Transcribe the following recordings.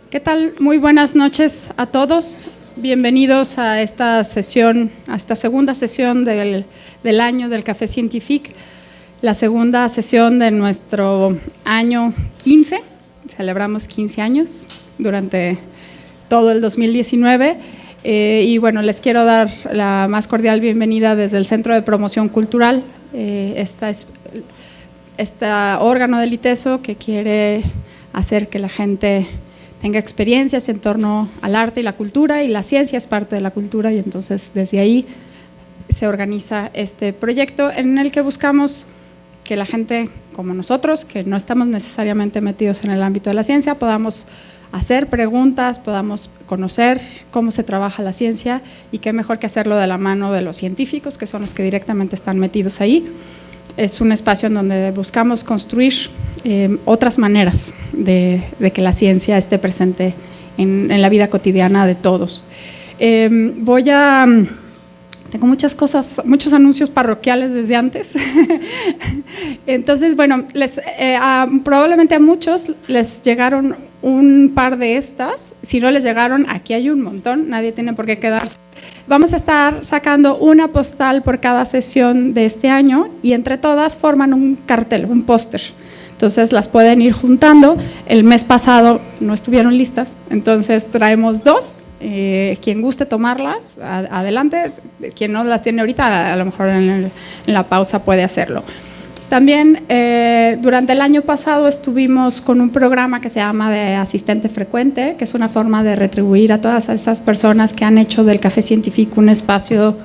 ¿Qué tal? Muy buenas noches a todos. Bienvenidos a esta sesión, a esta segunda sesión del año del Café Científic, la segunda sesión de nuestro año 15. Celebramos 15 años durante todo el 2019. Y bueno, les quiero dar la más cordial bienvenida desde el Centro de Promoción Cultural. Este órgano del ITESO que quiere hacer que la gente tenga experiencias en torno al arte y la cultura, y la ciencia es parte de la cultura, y entonces desde ahí se organiza este proyecto en el que buscamos que la gente como nosotros, que no estamos necesariamente metidos en el ámbito de la ciencia, podamos hacer preguntas, podamos conocer cómo se trabaja la ciencia, y qué mejor que hacerlo de la mano de los científicos, que son los que directamente están metidos ahí. Es un espacio en donde buscamos construir otras maneras de que la ciencia esté presente en la vida cotidiana de todos. Tengo muchas cosas, muchos anuncios parroquiales desde antes. Entonces, bueno, probablemente a muchos les llegaron un par de estas. Si no les llegaron, aquí hay un montón, nadie tiene por qué quedarse. Vamos a estar sacando una postal por cada sesión de este año, y entre todas forman un cartel, un póster. Entonces las pueden ir juntando. El mes pasado no estuvieron listas, entonces traemos dos. Quien guste tomarlas, adelante. Quien no las tiene ahorita, a lo mejor en la pausa puede hacerlo. También durante el año pasado estuvimos con un programa que se llama de asistente frecuente, que es una forma de retribuir a todas esas personas que han hecho del Café Científico un espacio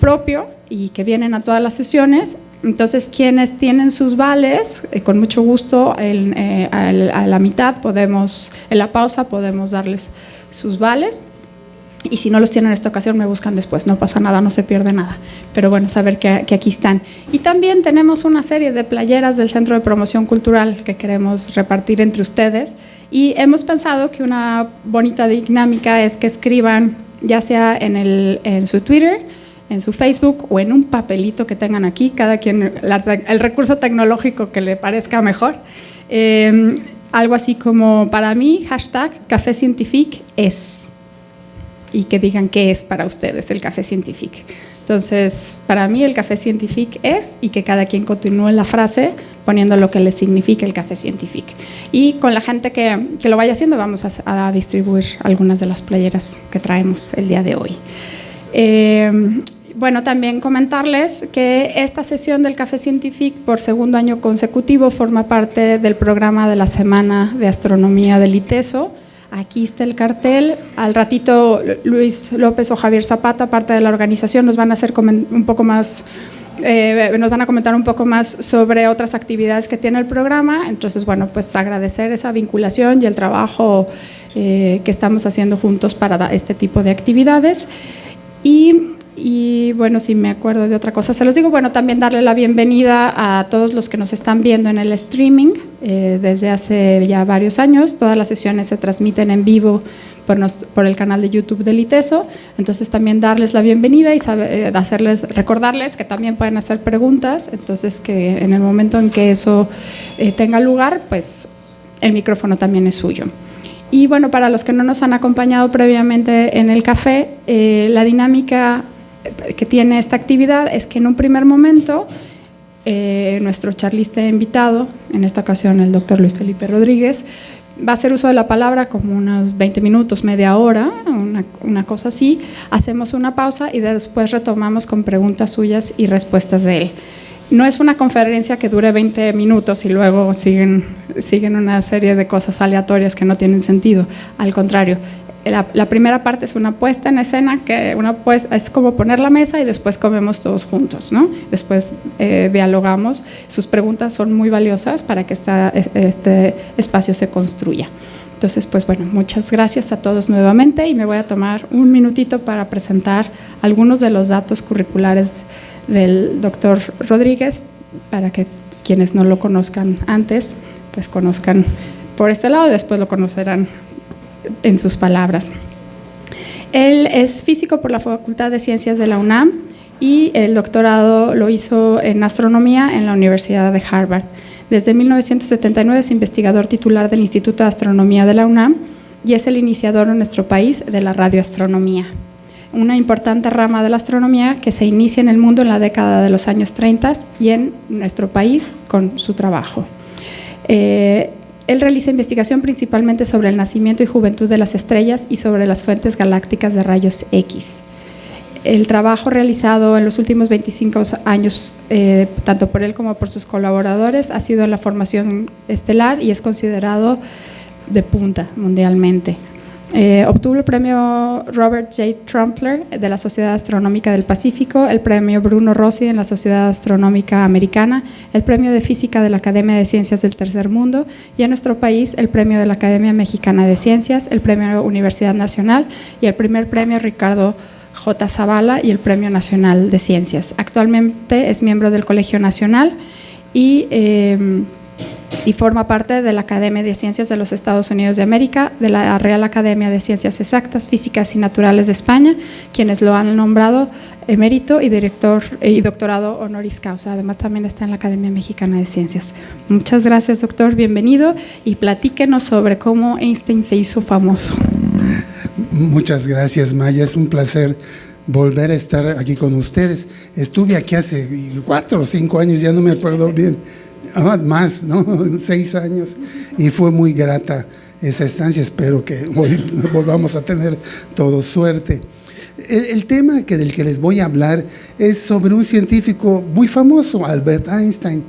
propio y que vienen a todas las sesiones. Entonces, quienes tienen sus vales, con mucho gusto, a la mitad en la pausa podemos darles sus vales. Y si no los tienen en esta ocasión, me buscan después, no pasa nada, no se pierde nada. Pero bueno, saber que aquí están. Y también tenemos una serie de playeras del Centro de Promoción Cultural que queremos repartir entre ustedes. Y hemos pensado que una bonita dinámica es que escriban, ya sea en su Twitter, en su Facebook o en un papelito que tengan aquí, cada quien el recurso tecnológico que le parezca mejor. Algo así como, para mí, hashtag Café Científic es. Y que digan qué es para ustedes el Café Científic. Entonces, para mí el Café Científic es, y que cada quien continúe la frase poniendo lo que le significa el Café Científic. Y con la gente que lo vaya haciendo, vamos a distribuir algunas de las playeras que traemos el día de hoy. Bueno, también comentarles que esta sesión del Café Científic, por segundo año consecutivo, forma parte del programa de la Semana de Astronomía del ITESO. Aquí está el cartel. Al ratito Luis López o Javier Zapata, parte de la organización, nos van a hacer un poco más, nos van a comentar un poco más sobre otras actividades que tiene el programa. Entonces, bueno, pues agradecer esa vinculación y el trabajo que estamos haciendo juntos para este tipo de actividades. Y bueno, si me acuerdo de otra cosa, se los digo. Bueno, también darle la bienvenida a todos los que nos están viendo en el streaming desde hace ya varios años. Todas las sesiones se transmiten en vivo por el canal de YouTube del ITESO. Entonces, también darles la bienvenida y recordarles que también pueden hacer preguntas. Entonces, que en el momento en que eso tenga lugar, pues el micrófono también es suyo. Y bueno, para los que no nos han acompañado previamente en el café, la dinámica que tiene esta actividad es que en un primer momento nuestro charlista invitado, en esta ocasión el doctor Luis Felipe Rodríguez, va a hacer uso de la palabra como unos 20 minutos, media hora, una cosa así. Hacemos una pausa y después retomamos con preguntas suyas y respuestas de él. No es una conferencia que dure 20 minutos y luego siguen una serie de cosas aleatorias que no tienen sentido. Al contrario, la primera parte es una puesta en escena, es como poner la mesa y después comemos todos juntos, ¿no? Después dialogamos. Sus preguntas son muy valiosas para que este espacio se construya. Entonces, pues bueno, muchas gracias a todos nuevamente, y me voy a tomar un minutito para presentar algunos de los datos curriculares del doctor Rodríguez, para que quienes no lo conozcan antes, pues conozcan por este lado y después lo conocerán en sus palabras. Él es físico por la Facultad de Ciencias de la UNAM y el doctorado lo hizo en astronomía en la Universidad de Harvard. Desde 1979 es investigador titular del Instituto de Astronomía de la UNAM. y es el iniciador en nuestro país de la radioastronomía, una importante rama de la astronomía que se inicia en el mundo en la década de los años 30 y en nuestro país con su trabajo. Él realiza investigación principalmente sobre el nacimiento y juventud de las estrellas y sobre las fuentes galácticas de rayos X. El trabajo realizado en los últimos 25 años, tanto por él como por sus colaboradores, ha sido en la formación estelar y es considerado de punta mundialmente. Obtuvo el premio Robert J. Trumpler de la Sociedad Astronómica del Pacífico, el premio Bruno Rossi en la Sociedad Astronómica Americana, el premio de Física de la Academia de Ciencias del Tercer Mundo y en nuestro país el premio de la Academia Mexicana de Ciencias, el premio Universidad Nacional y el primer premio Ricardo J. Zavala y el Premio Nacional de Ciencias. Actualmente es miembro del Colegio Nacional y forma parte de la Academia de Ciencias de los Estados Unidos de América, de la Real Academia de Ciencias Exactas, Físicas y Naturales de España, quienes lo han nombrado emérito y director y doctorado honoris causa. Además, también está en la Academia Mexicana de Ciencias. Muchas gracias, doctor. Bienvenido y platíquenos sobre cómo Einstein se hizo famoso. Muchas gracias, Maya. Es un placer volver a estar aquí con ustedes. Estuve aquí hace 4 o 5 años, ya no me acuerdo bien. Más, ¿no? 6 años, y fue muy grata esa estancia. Espero que hoy volvamos a tener todos suerte. El tema del que les voy a hablar es sobre un científico muy famoso, Albert Einstein.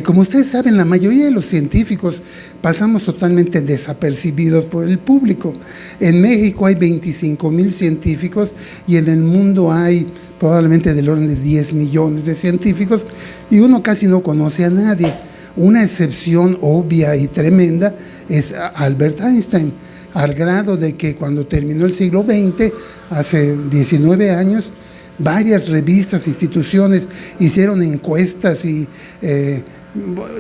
Como ustedes saben, la mayoría de los científicos pasamos totalmente desapercibidos por el público. En México hay 25,000 científicos y en el mundo hay probablemente del orden de 10 millones de científicos y uno casi no conoce a nadie. Una excepción obvia y tremenda es Albert Einstein, al grado de que cuando terminó el siglo XX, hace 19 años, varias revistas, instituciones hicieron encuestas y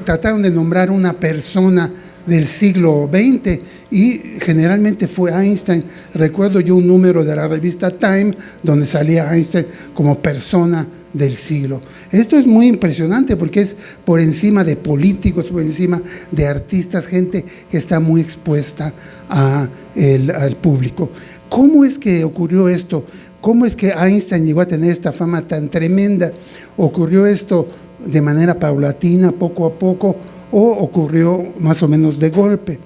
trataron de nombrar una persona del siglo XX y generalmente fue Einstein. Recuerdo yo un número de la revista Time donde salía Einstein como persona del siglo. Esto es muy impresionante porque es por encima de políticos, por encima de artistas, gente que está muy expuesta al público. ¿Cómo es que ocurrió esto? ¿Cómo es que Einstein llegó a tener esta fama tan tremenda? ¿Ocurrió esto de manera paulatina, poco a poco, o ocurrió más o menos de golpe?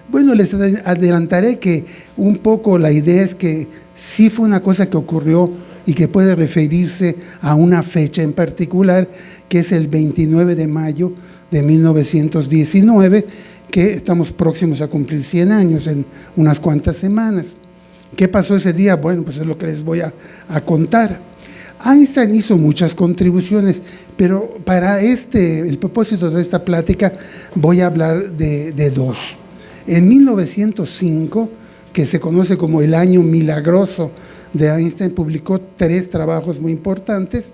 Bueno, les adelantaré que un poco la idea es que sí fue una cosa que ocurrió y que puede referirse a una fecha en particular, que es el 29 de mayo de 1919, que estamos próximos a cumplir 100 años en unas cuantas semanas. ¿Qué pasó ese día? Bueno, pues es lo que les voy a contar. Einstein hizo muchas contribuciones, pero para el propósito de esta plática voy a hablar de 2. En 1905, que se conoce como el año milagroso de Einstein, publicó 3 trabajos muy importantes,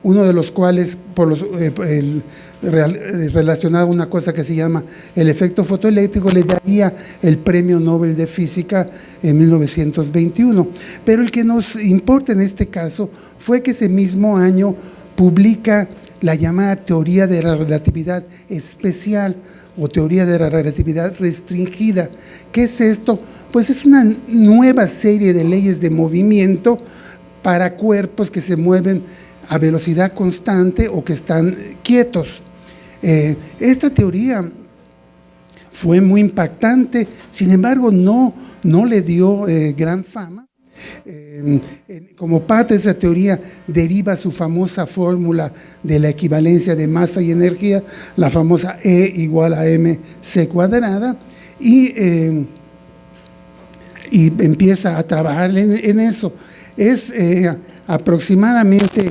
uno de los cuales relacionado a una cosa que se llama el efecto fotoeléctrico, le daría el premio Nobel de Física en 1921. Pero el que nos importa en este caso fue que ese mismo año publica la llamada teoría de la relatividad especial o teoría de la relatividad restringida. ¿Qué es esto? Pues es una nueva serie de leyes de movimiento para cuerpos que se mueven a velocidad constante o que están quietos. Esta teoría fue muy impactante, sin embargo no le dio gran fama. Como parte de esa teoría deriva su famosa fórmula de la equivalencia de masa y energía, la famosa E igual a mc cuadrada, y empieza a trabajar en eso. Es aproximadamente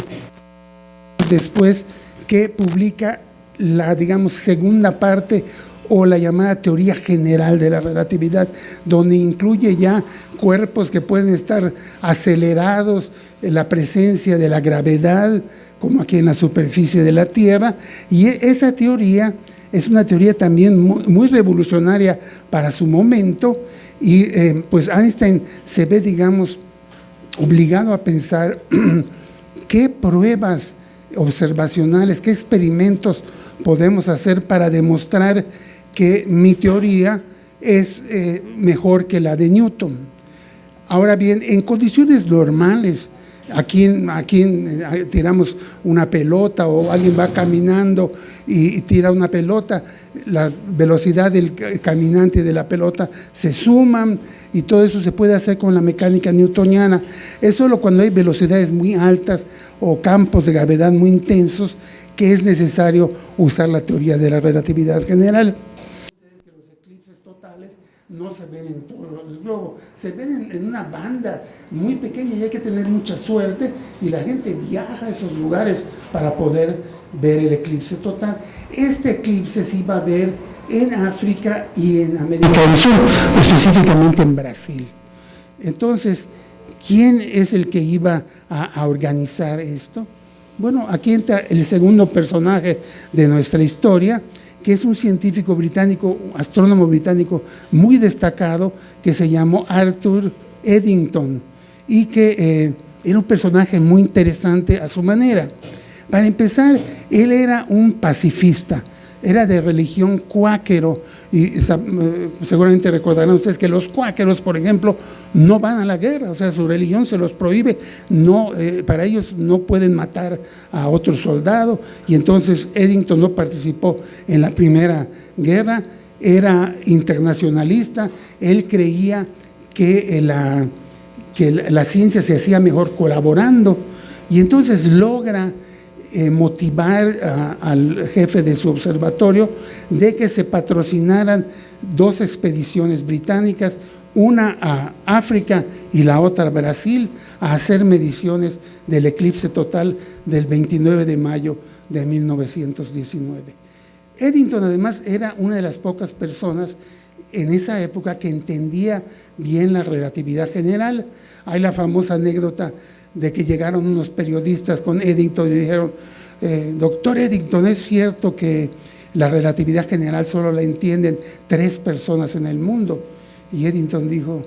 después que publica la, digamos, segunda parte o la llamada teoría general de la relatividad, donde incluye ya cuerpos que pueden estar acelerados en la presencia de la gravedad, como aquí en la superficie de la Tierra, y esa teoría es una teoría también muy revolucionaria para su momento, y pues Einstein se ve, digamos, obligado a pensar qué pruebas observacionales, qué experimentos podemos hacer para demostrar que mi teoría es mejor que la de Newton. Ahora bien, en condiciones normales, aquí tiramos una pelota o alguien va caminando y tira una pelota, la velocidad del caminante y de la pelota se suman y todo eso se puede hacer con la mecánica newtoniana. Es solo cuando hay velocidades muy altas o campos de gravedad muy intensos que es necesario usar la teoría de la relatividad general. Los eclipses totales no se ven en todo el globo, se ven en una banda muy pequeña y hay que tener mucha suerte y la gente viaja a esos lugares para poder ver el eclipse total. Este eclipse se iba a ver en África y en América del Sur, específicamente en Brasil. Entonces, ¿quién es el que iba a organizar esto? Bueno, aquí entra el segundo personaje de nuestra historia, que es un científico británico, astrónomo británico muy destacado, que se llamó Arthur Eddington, y que era un personaje muy interesante a su manera. Para empezar, él era un pacifista, era de religión cuáquero, y seguramente recordarán ustedes que los cuáqueros, por ejemplo, no van a la guerra, o sea, su religión se los prohíbe, para ellos no pueden matar a otro soldado, y entonces Eddington no participó en la Primera Guerra, era internacionalista, él creía que la ciencia se hacía mejor colaborando, y entonces logra motivar al jefe de su observatorio de que se patrocinaran dos expediciones británicas, una a África y la otra a Brasil, a hacer mediciones del eclipse total del 29 de mayo de 1919. Eddington además era una de las pocas personas en esa época que entendía bien la relatividad general. Hay la famosa anécdota de que llegaron unos periodistas con Eddington y le dijeron, doctor Eddington, ¿es cierto que la relatividad general solo la entienden 3 personas en el mundo? Y Eddington dijo,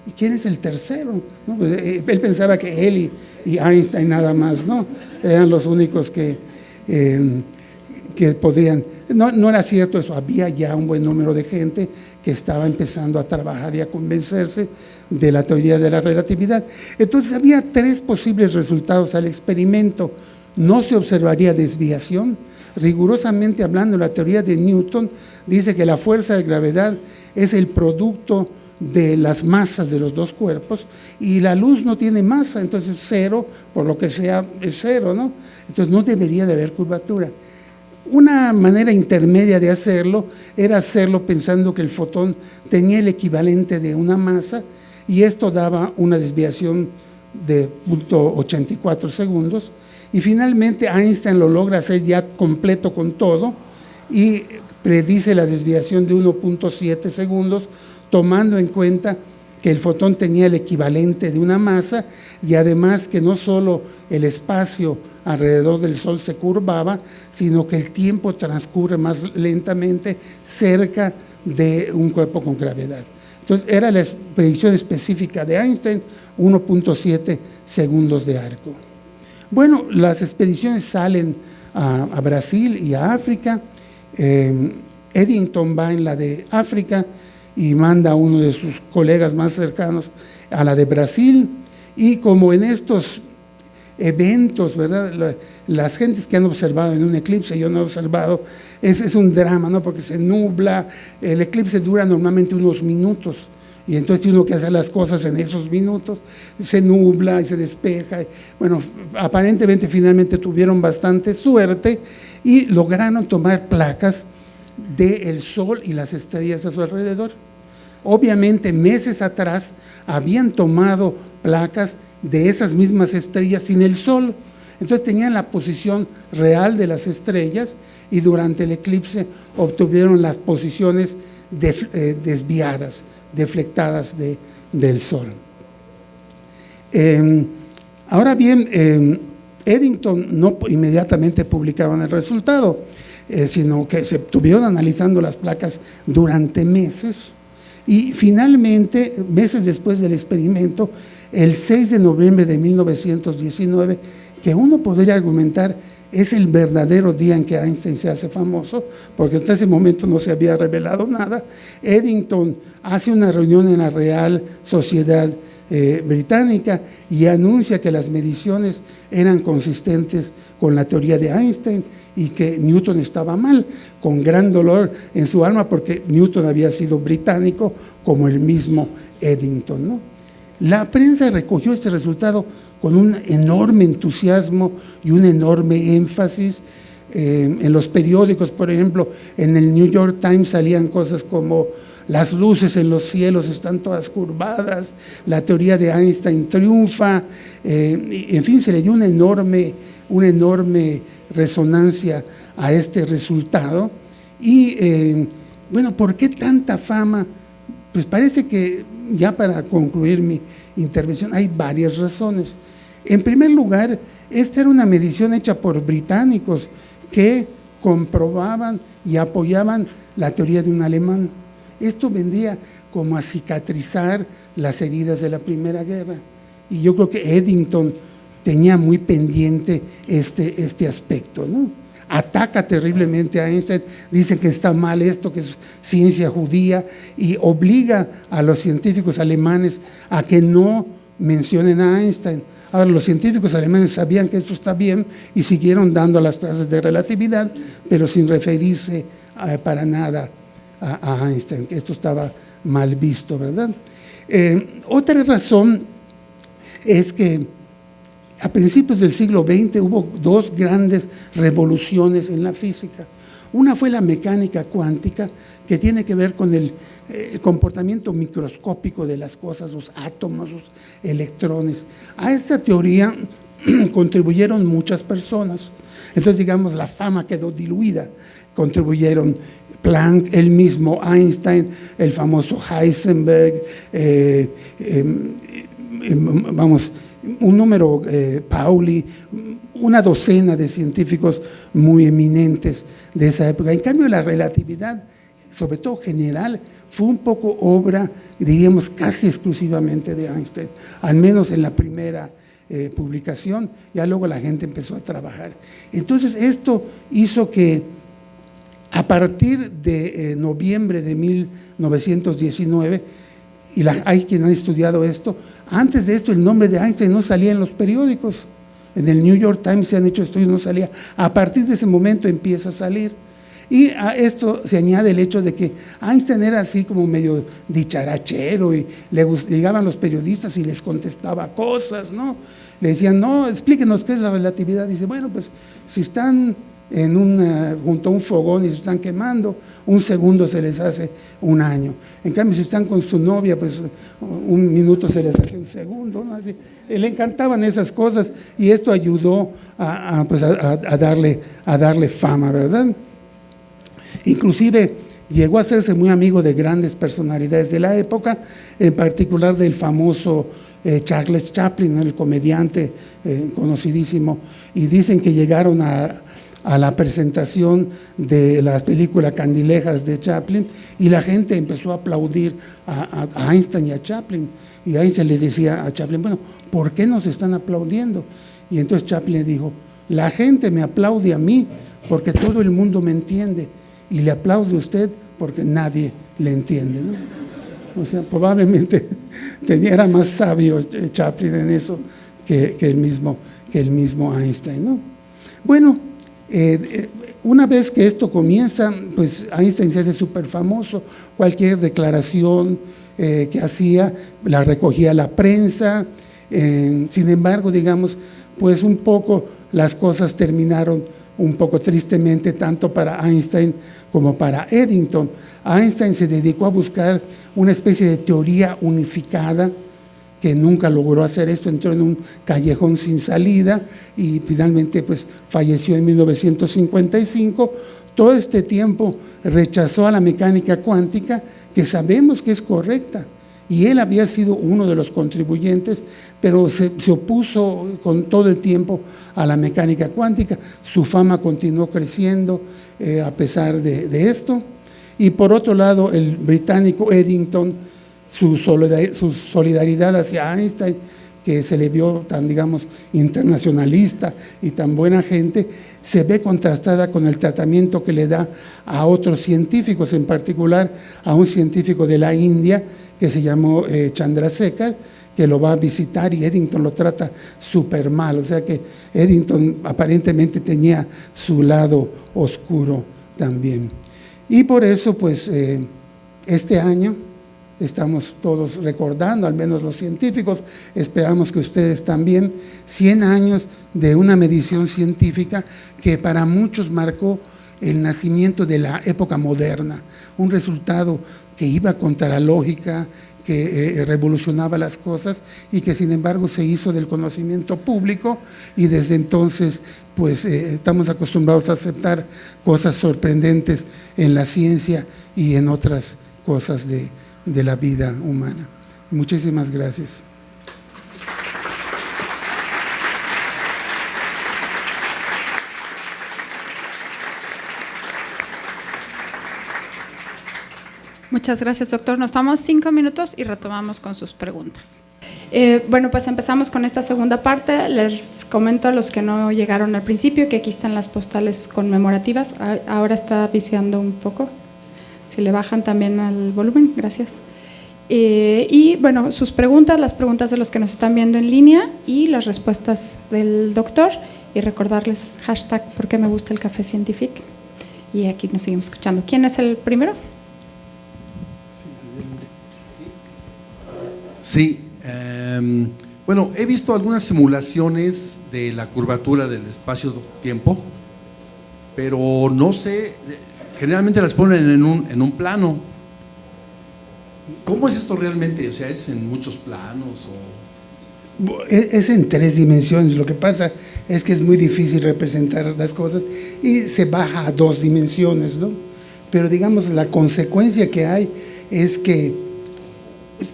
¿y quién es el tercero? ¿No? Pues, él pensaba que él y Einstein nada más, ¿no? Eran los únicos que podrían. No era cierto eso, había ya un buen número de gente que estaba empezando a trabajar y a convencerse de la teoría de la relatividad. Entonces había 3 posibles resultados al experimento. No se observaría desviación. Rigurosamente hablando, la teoría de Newton dice que la fuerza de gravedad es el producto de las masas de los dos cuerpos y la luz no tiene masa, entonces 0, por lo que sea, es 0, ¿no? Entonces no debería de haber curvatura. Una manera intermedia de hacerlo era hacerlo pensando que el fotón tenía el equivalente de una masa y esto daba una desviación de 0.84 segundos y finalmente Einstein lo logra hacer ya completo con todo y predice la desviación de 1.7 segundos tomando en cuenta que el fotón tenía el equivalente de una masa y además que no solo el espacio alrededor del Sol se curvaba, sino que el tiempo transcurre más lentamente cerca de un cuerpo con gravedad. Entonces era la predicción específica de Einstein, 1.7 segundos de arco. Bueno, las expediciones salen a Brasil y a África. Eddington va en la de África y manda a uno de sus colegas más cercanos a la de Brasil, y como en estos eventos, ¿verdad? Las gentes que han observado en un eclipse, yo no he observado, es un drama, ¿no? Porque se nubla, el eclipse dura normalmente unos minutos, y entonces tiene uno que hacer las cosas en esos minutos, se nubla y se despeja. Bueno, aparentemente finalmente tuvieron bastante suerte y lograron tomar placas del Sol y las estrellas a su alrededor. Obviamente meses atrás habían tomado placas de esas mismas estrellas sin el Sol, entonces tenían la posición real de las estrellas y durante el eclipse obtuvieron las posiciones desviadas, deflectadas del Sol. Ahora bien, Eddington no inmediatamente publicaron el resultado, sino que se estuvieron analizando las placas durante meses y finalmente, meses después del experimento, el 6 de noviembre de 1919, que uno podría argumentar es el verdadero día en que Einstein se hace famoso, porque hasta ese momento no se había revelado nada. Eddington hace una reunión en la Real Sociedad Británica y anuncia que las mediciones eran consistentes con la teoría de Einstein y que Newton estaba mal, con gran dolor en su alma, porque Newton había sido británico como el mismo Eddington, ¿no? La prensa recogió este resultado con un enorme entusiasmo y un enorme énfasis. En los periódicos, por ejemplo, en el New York Times salían cosas como: las luces en los cielos están todas curvadas, la teoría de Einstein triunfa, en fin, se le dio una enorme resonancia a este resultado. Y bueno, ¿por qué tanta fama? Pues parece que, ya para concluir mi intervención, hay varias razones. En primer lugar, esta era una medición hecha por británicos que comprobaban y apoyaban la teoría de un alemán. Esto vendría como a cicatrizar las heridas de la Primera Guerra. Y yo creo que Eddington tenía muy pendiente este aspecto, ¿no? Ataca terriblemente a Einstein, dice que está mal esto, que es ciencia judía, y obliga a los científicos alemanes a que no mencionen a Einstein. Ahora, los científicos alemanes sabían que esto está bien y siguieron dando las clases de relatividad, pero sin referirse para nada a Einstein, que esto estaba mal visto, ¿verdad? Otra razón es que a principios del siglo XX hubo dos grandes revoluciones en la física. Una fue la mecánica cuántica, que tiene que ver con el comportamiento microscópico de las cosas, los átomos, los electrones. A esta teoría contribuyeron muchas personas. Entonces, digamos, la fama quedó diluida. Contribuyeron Planck, el mismo Einstein, el famoso Heisenberg, un número, Pauli, una docena de científicos muy eminentes de esa época. En cambio, la relatividad, sobre todo general, fue un poco obra, diríamos, casi exclusivamente de Einstein, al menos en la primera publicación. Ya luego la gente empezó a trabajar. Entonces, esto hizo que a partir de noviembre de 1919, y hay quienes han estudiado esto, antes de esto el nombre de Einstein no salía en los periódicos. En el New York Times se han hecho estudios, no salía. A partir de ese momento empieza a salir. Y a esto se añade el hecho de que Einstein era así como medio dicharachero y le llegaban los periodistas y les contestaba cosas, ¿no? Le decían, no, explíquenos qué es la relatividad. Dice, bueno, pues si están junto a un fogón y se están quemando, un segundo se les hace un año. En cambio, si están con su novia, pues un minuto se les hace un segundo, ¿no? Así, le encantaban esas cosas y esto ayudó a darle fama, ¿verdad? Inclusive llegó a hacerse muy amigo de grandes personalidades de la época, en particular del famoso Charles Chaplin, el comediante conocidísimo, y dicen que llegaron a la presentación de la película Candilejas de Chaplin y la gente empezó a aplaudir a Einstein y a Chaplin, y Einstein le decía a Chaplin, bueno, ¿por qué nos están aplaudiendo? Y entonces Chaplin le dijo, la gente me aplaude a mí porque todo el mundo me entiende, y le aplaude a usted porque nadie le entiende, ¿no? O sea, probablemente era más sabio Chaplin en eso que el mismo Einstein, ¿no? Bueno, una vez que esto comienza, pues Einstein se hace súper famoso. Cualquier declaración que hacía la recogía la prensa. Sin embargo, digamos, pues un poco las cosas terminaron un poco tristemente, tanto para Einstein como para Eddington. Einstein se dedicó a buscar una especie de teoría unificada, que nunca logró hacer esto, entró en un callejón sin salida y finalmente pues falleció en 1955. Todo este tiempo rechazó a la mecánica cuántica, que sabemos que es correcta, y él había sido uno de los contribuyentes, pero se opuso con todo el tiempo a la mecánica cuántica. Su fama continuó creciendo a pesar de esto. Y por otro lado, el británico Eddington, su solidaridad hacia Einstein, que se le vio tan, digamos, internacionalista y tan buena gente, se ve contrastada con el tratamiento que le da a otros científicos, en particular a un científico de la India que se llamó Chandrasekhar, que lo va a visitar y Eddington lo trata súper mal. O sea que Eddington aparentemente tenía su lado oscuro también. Y por eso, pues, este año estamos todos recordando, al menos los científicos, esperamos que ustedes también, 100 años de una medición científica que para muchos marcó el nacimiento de la época moderna, un resultado que iba contra la lógica, que revolucionaba las cosas y que sin embargo se hizo del conocimiento público, y desde entonces pues estamos acostumbrados a aceptar cosas sorprendentes en la ciencia y en otras cosas de la vida humana. Muchísimas gracias. Muchas gracias, doctor. Nos tomamos 5 minutos y retomamos con sus preguntas. Bueno, pues empezamos con esta segunda parte. Les comento a los que no llegaron al principio que aquí están las postales conmemorativas. Ahora está viciando un poco. Si le bajan también al volumen, gracias. Y bueno, sus preguntas, las preguntas de los que nos están viendo en línea y las respuestas del doctor. Y recordarles hashtag ¿por qué me gusta el café científico? Y aquí nos seguimos escuchando. ¿Quién es el primero? Sí, bueno, he visto algunas simulaciones de la curvatura del espacio-tiempo, pero no sé, generalmente las ponen en un plano. ¿Cómo es esto realmente? O sea, ¿es en muchos planos? Es en 3 dimensiones. Lo que pasa es que es muy difícil representar las cosas y se baja a 2 dimensiones, ¿no? Pero digamos, la consecuencia que hay es que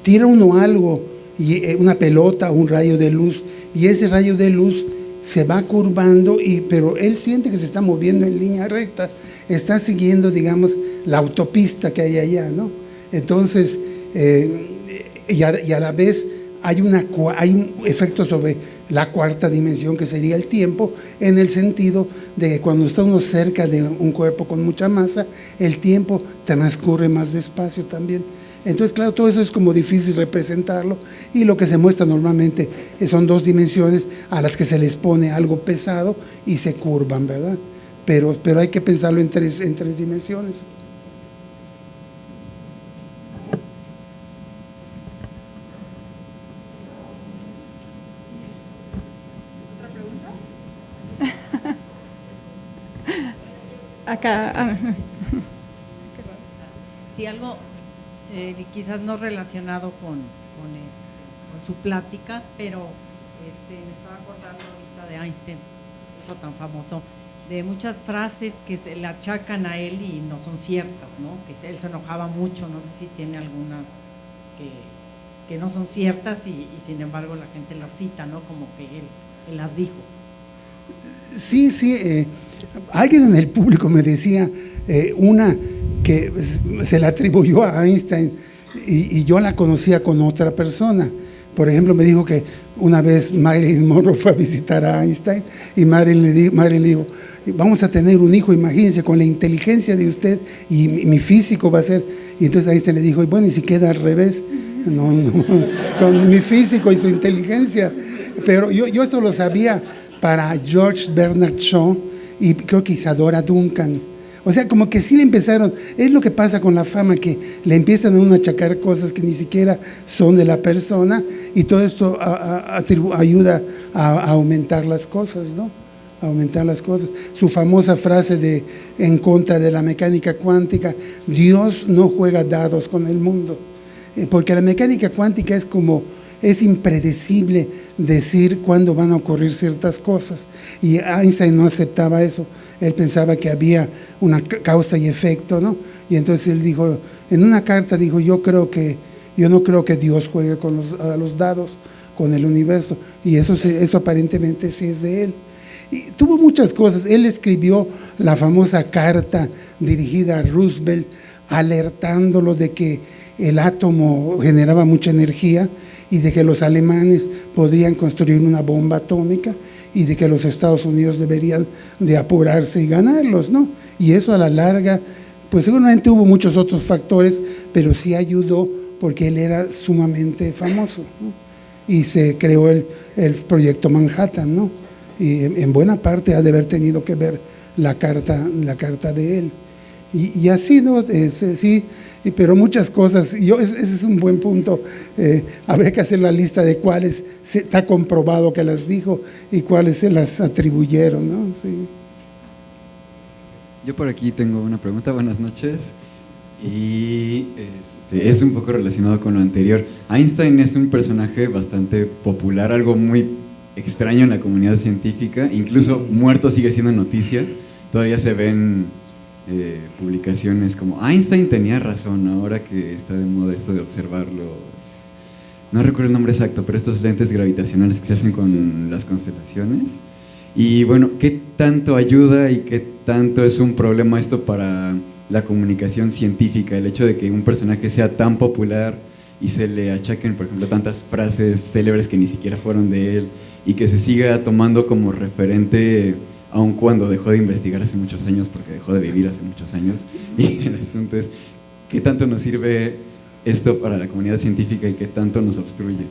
tira uno algo, y una pelota, un rayo de luz, y ese rayo de luz se va curvando, pero él siente que se está moviendo en línea recta, está siguiendo, digamos, la autopista que hay allá, ¿no? Entonces, y a la vez hay un efecto sobre la 4ª dimensión, que sería el tiempo, en el sentido de que cuando está uno cerca de un cuerpo con mucha masa, el tiempo transcurre más despacio también. Entonces, claro, todo eso es como difícil representarlo, y lo que se muestra normalmente son 2 dimensiones a las que se les pone algo pesado y se curvan, ¿verdad? Pero hay que pensarlo en tres dimensiones. Acá. Sí, algo quizás no relacionado con su plática, pero me estaba acordando ahorita de Einstein, eso tan famoso, de muchas frases que se le achacan a él y no son ciertas, ¿no? Que él se enojaba mucho, no sé si tiene algunas que no son ciertas y sin embargo la gente las cita, ¿no? Como que él las dijo. Sí, alguien en el público me decía una que se la atribuyó a Einstein, y yo la conocía con otra persona. Por ejemplo, me dijo que una vez Marilyn Monroe fue a visitar a Einstein y Marilyn le dijo: vamos a tener un hijo, imagínense, con la inteligencia de usted y mi físico va a ser. Y entonces Einstein le dijo: bueno, ¿y si queda al revés? No, con mi físico y su inteligencia. Pero yo eso lo sabía para George Bernard Shaw y creo que Isadora Duncan. O sea, como que sí le empezaron, es lo que pasa con la fama, que le empiezan a uno a achacar cosas que ni siquiera son de la persona, y todo esto ayuda a aumentar las cosas, ¿no? A aumentar las cosas. Su famosa frase en contra de la mecánica cuántica: Dios no juega dados con el mundo, porque la mecánica cuántica es impredecible decir cuándo van a ocurrir ciertas cosas, y Einstein no aceptaba eso. Él pensaba que había una causa y efecto, ¿no? Y entonces él dijo, en una carta dijo: yo no creo que Dios juegue con los dados con el universo, y eso aparentemente sí es de él. Y tuvo muchas cosas. Él escribió la famosa carta dirigida a Roosevelt, alertándolo de que el átomo generaba mucha energía y de que los alemanes podrían construir una bomba atómica y de que los Estados Unidos deberían de apurarse y ganarlos, ¿no? Y eso a la larga, pues seguramente hubo muchos otros factores, pero sí ayudó porque él era sumamente famoso, ¿no? Y se creó el proyecto Manhattan, ¿no? Y en buena parte ha de haber tenido que ver la carta de él. Y así, ¿no? Sí, pero muchas cosas, ese es un buen punto, habría que hacer la lista de cuáles está comprobado que las dijo y cuáles se las atribuyeron, ¿no? Sí. Yo por aquí tengo una pregunta, buenas noches, y es un poco relacionado con lo anterior. Einstein es un personaje bastante popular, algo muy extraño en la comunidad científica, incluso muerto sigue siendo noticia, todavía se ven publicaciones como Einstein tenía razón, ahora que está de moda esto de observar no recuerdo el nombre exacto, pero estos lentes gravitacionales que se hacen con las constelaciones. Y bueno, ¿qué tanto ayuda y qué tanto es un problema esto para la comunicación científica? El hecho de que un personaje sea tan popular y se le achaquen, por ejemplo, tantas frases célebres que ni siquiera fueron de él y que se siga tomando como referente aun cuando dejó de investigar hace muchos años, porque dejó de vivir hace muchos años. Y el asunto es, ¿qué tanto nos sirve esto para la comunidad científica y qué tanto nos obstruye?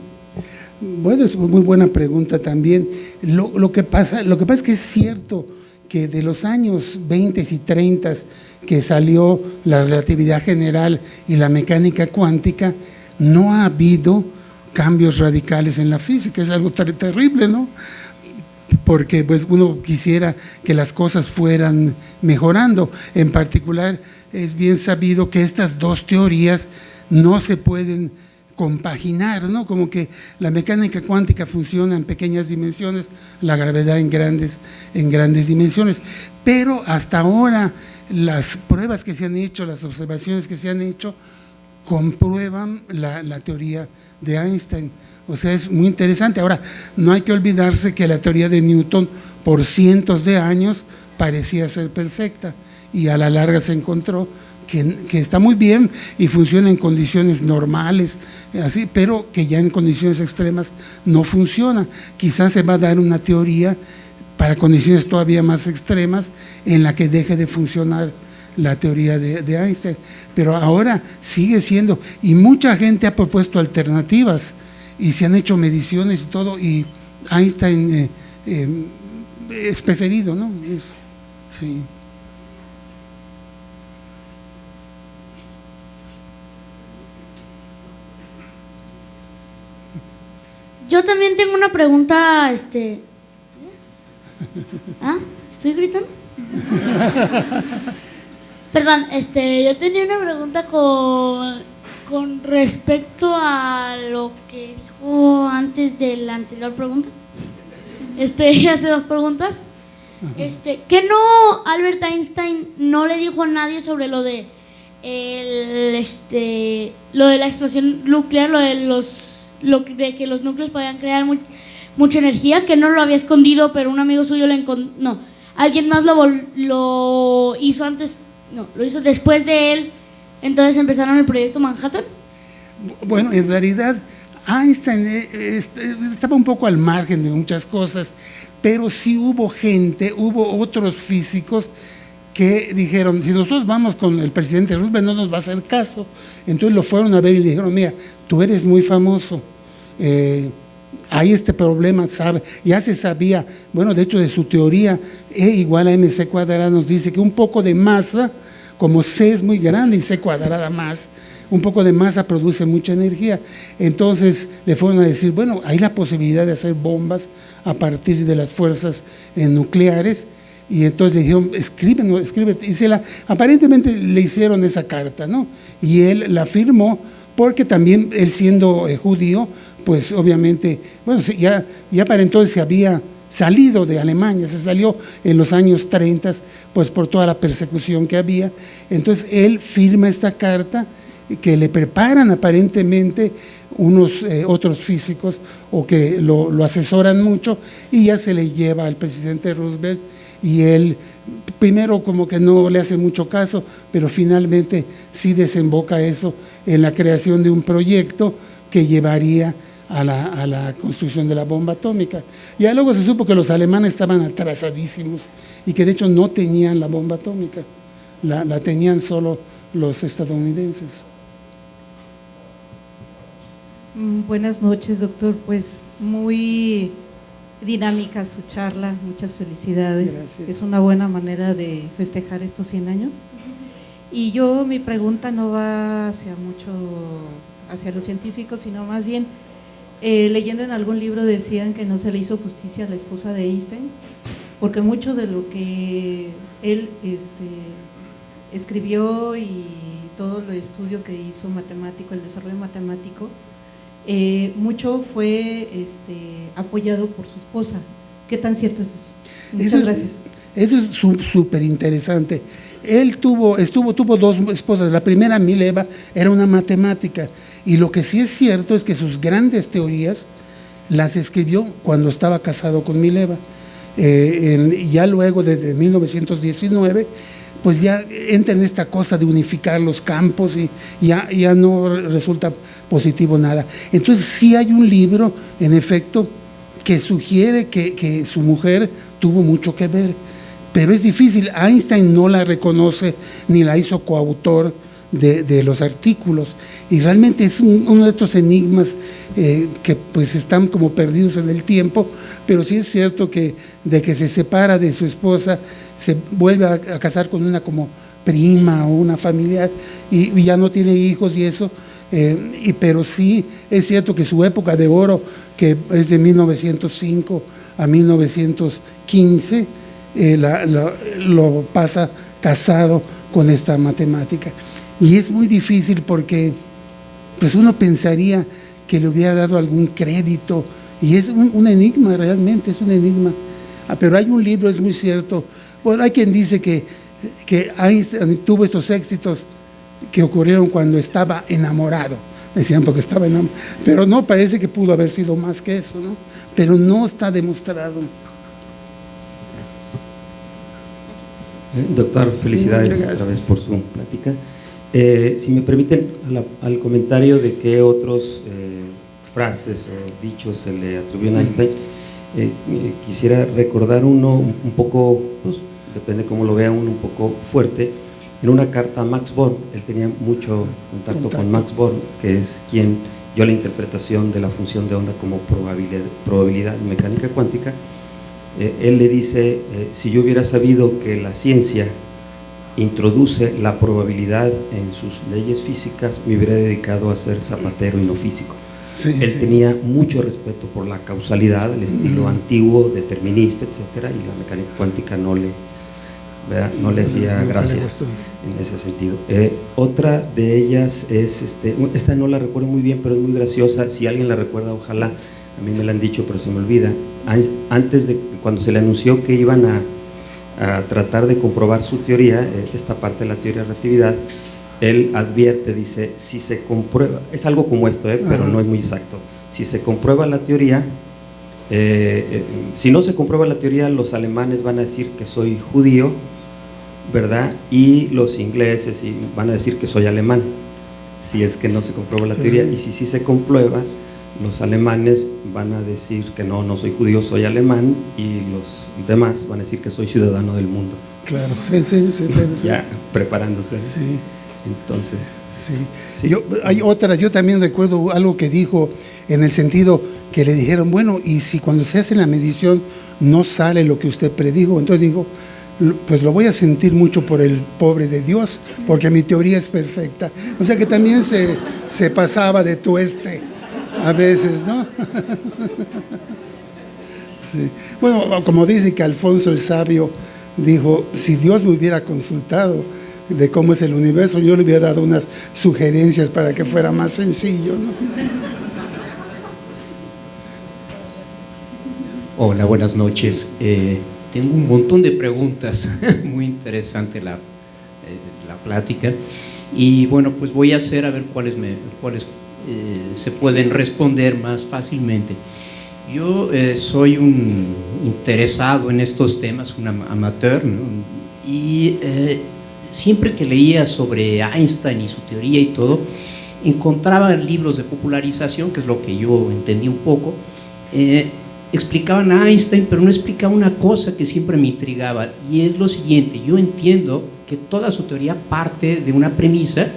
Bueno, es muy buena pregunta también. Lo que pasa es que es cierto que de los años 20 y 30 que salió la relatividad general y la mecánica cuántica, no ha habido cambios radicales en la física. Es algo terrible, ¿no? Porque pues uno quisiera que las cosas fueran mejorando. En particular, es bien sabido que estas dos teorías no se pueden compaginar, ¿no? Como que la mecánica cuántica funciona en pequeñas dimensiones, la gravedad en grandes dimensiones. Pero hasta ahora las pruebas que se han hecho, las observaciones que se han hecho, comprueban la teoría de Einstein. O sea, es muy interesante. Ahora, no hay que olvidarse que la teoría de Newton por cientos de años parecía ser perfecta y a la larga se encontró que está muy bien y funciona en condiciones normales, así, pero que ya en condiciones extremas no funciona. Quizás se va a dar una teoría para condiciones todavía más extremas en la que deje de funcionar la teoría de Einstein, pero ahora sigue siendo, y mucha gente ha propuesto alternativas y se han hecho mediciones y todo, y Einstein es preferido, ¿no? Sí. Yo también tengo una pregunta, ¿Ah? ¿Estoy gritando? Perdón, yo tenía una pregunta con respecto a lo que dijo antes de la anterior pregunta. Hace dos preguntas. ¿Qué no Albert Einstein no le dijo a nadie sobre lo de lo de la explosión nuclear, de que los núcleos podían crear mucha energía, que no lo había escondido, pero un amigo suyo alguien más lo hizo antes, lo hizo después de él, entonces empezaron el proyecto Manhattan? Bueno, en realidad Einstein estaba un poco al margen de muchas cosas, pero sí hubo otros físicos que dijeron, si nosotros vamos con el presidente Roosevelt no nos va a hacer caso. Entonces lo fueron a ver y le dijeron, mira, tú eres muy famoso, hay este problema, ya se sabía, bueno, de hecho de su teoría, E igual a mc cuadrada nos dice que un poco de masa, como C es muy grande y C cuadrada más, un poco de masa produce mucha energía. Entonces le fueron a decir, bueno, hay la posibilidad de hacer bombas a partir de las fuerzas nucleares. Y entonces le dijeron, escríbete. Y aparentemente le hicieron esa carta, ¿no? Y él la firmó porque también él siendo judío, pues obviamente, bueno, ya para entonces se había salido de Alemania, se salió en los años 30, pues por toda la persecución que había. Entonces él firma esta carta que le preparan aparentemente unos otros físicos o que lo asesoran mucho, y ya se le lleva al presidente Roosevelt y él primero como que no le hace mucho caso, pero finalmente sí desemboca eso en la creación de un proyecto que llevaría a la construcción de la bomba atómica. Ya luego se supo que los alemanes estaban atrasadísimos y que de hecho no tenían la bomba atómica, la tenían solo los estadounidenses. Buenas noches, doctor. Pues muy dinámica su charla, muchas felicidades. Gracias. Es una buena manera de festejar estos 100 años. Y mi pregunta no va hacia los científicos, sino más bien, leyendo en algún libro decían que no se le hizo justicia a la esposa de Einstein, porque mucho de lo que él escribió y todo el estudio que hizo matemático, el desarrollo matemático, mucho fue apoyado por su esposa. ¿Qué tan cierto es eso? Muchas gracias. Eso es súper interesante. Él tuvo dos esposas. La primera, Mileva, era una matemática, y lo que sí es cierto es que sus grandes teorías las escribió cuando estaba casado con Mileva. Ya luego, desde 1919, pues ya entra en esta cosa de unificar los campos y ya no resulta positivo nada. Entonces sí hay un libro, en efecto, que sugiere que su mujer tuvo mucho que ver, pero es difícil. Einstein no la reconoce ni la hizo coautor de los artículos, y realmente es uno de estos enigmas que pues están como perdidos en el tiempo, pero sí es cierto que de que se separa de su esposa, se vuelve a casar con una como prima o una familiar, y ya no tiene hijos y eso, pero sí es cierto que su época de oro, que es de 1905 a 1915, lo pasa casado con esta matemática. Y es muy difícil porque pues uno pensaría que le hubiera dado algún crédito, y es un enigma, realmente es un enigma. Pero hay un libro, es muy cierto. Bueno, hay quien dice que Einstein tuvo estos éxitos que ocurrieron cuando estaba enamorado. Decían porque estaba enamorado, pero no, parece que pudo haber sido más que eso, ¿no? Pero no está demostrado. Doctor, felicidades otra vez por su plática. Si me permiten, al comentario de qué otros frases o dichos se le atribuyó a Einstein, quisiera recordar uno un poco, pues, depende cómo lo vea uno, un poco fuerte. En una carta a Max Born, él tenía mucho contacto con Max Born, que es quien dio la interpretación de la función de onda como probabilidad en mecánica cuántica. Él le dice, si yo hubiera sabido que la ciencia introduce la probabilidad en sus leyes físicas, me hubiera dedicado a ser zapatero y no físico. Sí, Él tenía mucho respeto por la causalidad, el estilo antiguo, determinista, etcétera, y la mecánica cuántica no le hacía gracia en ese sentido. Otra de ellas es, esta no la recuerdo muy bien, pero es muy graciosa. Si alguien la recuerda, ojalá. A mí me la han dicho, pero se me olvida. Antes de cuando se le anunció que iban a tratar de comprobar su teoría, esta parte de la teoría de la relatividad, él advierte, dice, si se comprueba, es algo como esto, pero no es muy exacto, si se comprueba la teoría, si no se comprueba la teoría, los alemanes van a decir que soy judío, ¿verdad? Y los ingleses van a decir que soy alemán, si es que no se comprueba la teoría, y si sí se comprueba, los alemanes van a decir que no soy judío, soy alemán, y los demás van a decir que soy ciudadano del mundo. Claro, sí, puede ser. Ya preparándose. Sí. Entonces, sí. Yo también recuerdo algo que dijo, en el sentido que le dijeron, bueno, y si cuando se hace la medición no sale lo que usted predijo, entonces dijo, pues lo voy a sentir mucho por el pobre de Dios, porque mi teoría es perfecta. O sea que también se pasaba de tueste a veces, ¿no? Sí. Bueno, como dice que Alfonso el Sabio dijo, si Dios me hubiera consultado de cómo es el universo, yo le hubiera dado unas sugerencias para que fuera más sencillo, ¿no? Hola, buenas noches. Tengo un montón de preguntas, muy interesante la plática, y bueno, pues voy a hacer a ver cuáles se pueden responder más fácilmente. Yo soy un interesado en estos temas, un amateur, ¿no? Y siempre que leía sobre Einstein y su teoría y todo, encontraba libros de popularización, que es lo que yo entendí un poco, explicaban a Einstein, pero no explicaba una cosa que siempre me intrigaba, y es lo siguiente: yo entiendo que toda su teoría parte de una premisa,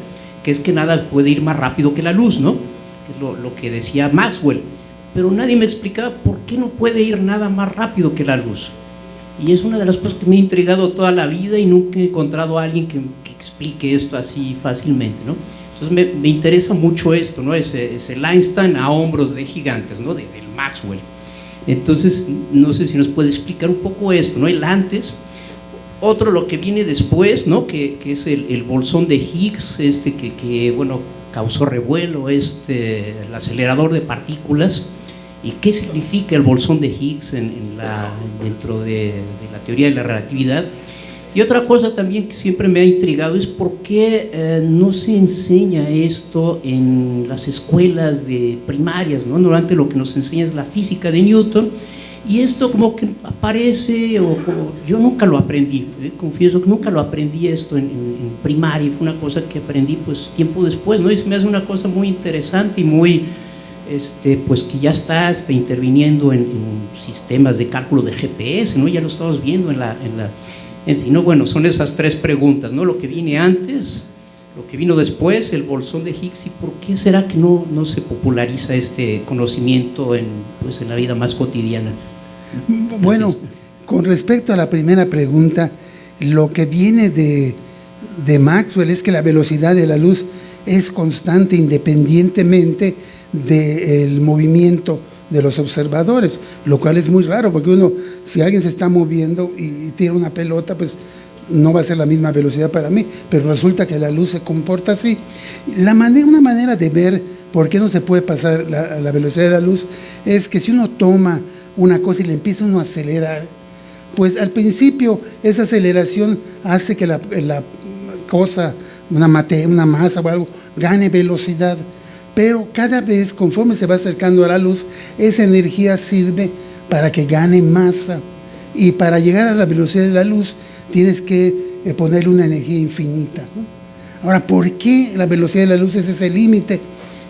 que es que nada puede ir más rápido que la luz, ¿no? Que es lo que decía Maxwell, pero nadie me explicaba por qué no puede ir nada más rápido que la luz. Y es una de las cosas que me ha intrigado toda la vida y nunca he encontrado a alguien que explique esto así fácilmente, ¿no? Entonces me interesa mucho esto, ¿no? Es el Einstein a hombros de gigantes, ¿no? Del Maxwell. Entonces, no sé si nos puede explicar un poco esto, ¿no? El antes, otro lo que viene después, ¿no? Que es el bolsón de Higgs, que bueno, causó revuelo, el acelerador de partículas. ¿Y qué significa el bolsón de Higgs dentro de la teoría de la relatividad? Y otra cosa también que siempre me ha intrigado es por qué no se enseña esto en las escuelas primarias, ¿no? Normalmente lo que nos enseña es la física de Newton, y esto como que aparece, yo nunca lo aprendí, confieso que nunca lo aprendí esto en primaria, fue una cosa que aprendí pues tiempo después, ¿no? Y se me hace una cosa muy interesante y muy, pues que ya está interviniendo en sistemas de cálculo de GPS, ¿no? Ya lo estamos viendo en fin, ¿no? Bueno, son esas tres preguntas, ¿no? Lo que viene antes, lo que vino después, el bolsón de Higgs, y por qué será que no se populariza este conocimiento en la vida más cotidiana. Bueno, con respecto a la primera pregunta, lo que viene de Maxwell es que la velocidad de la luz es constante independientemente del movimiento de los observadores, lo cual es muy raro, porque si alguien se está moviendo y tira una pelota, pues no va a ser la misma velocidad para mí, pero resulta que la luz se comporta así. Una manera de ver por qué no se puede pasar la velocidad de la luz es que si uno toma una cosa y le empieza uno a acelerar, pues al principio esa aceleración hace que la cosa, una masa o algo, gane velocidad. Pero cada vez, conforme se va acercando a la luz, esa energía sirve para que gane masa. Y para llegar a la velocidad de la luz, tienes que ponerle una energía infinita, ¿no? Ahora, ¿por qué la velocidad de la luz es ese límite?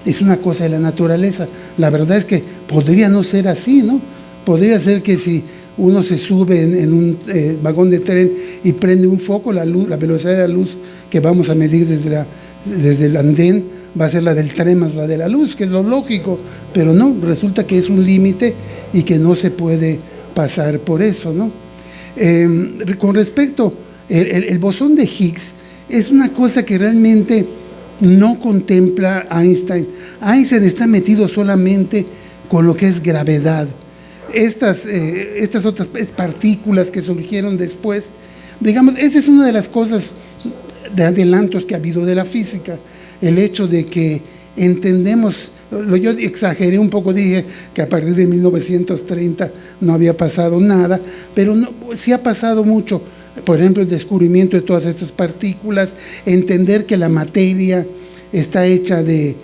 Es una cosa de la naturaleza. La verdad es que podría no ser así, ¿no? Podría ser que si uno se sube en un vagón de tren y prende un foco, la velocidad de la luz que vamos a medir desde el andén va a ser la del tren más la de la luz, que es lo lógico, pero no, resulta que es un límite y que no se puede pasar por eso, ¿no? Con respecto, el bosón de Higgs es una cosa que realmente no contempla Einstein. Einstein está metido solamente con lo que es gravedad. Estas otras partículas que surgieron después, digamos, esa es una de las cosas de adelantos que ha habido de la física, el hecho de que entendemos, yo exageré un poco, dije que a partir de 1930 no había pasado nada, pero sí ha pasado mucho. Por ejemplo, el descubrimiento de todas estas partículas, entender que la materia está hecha de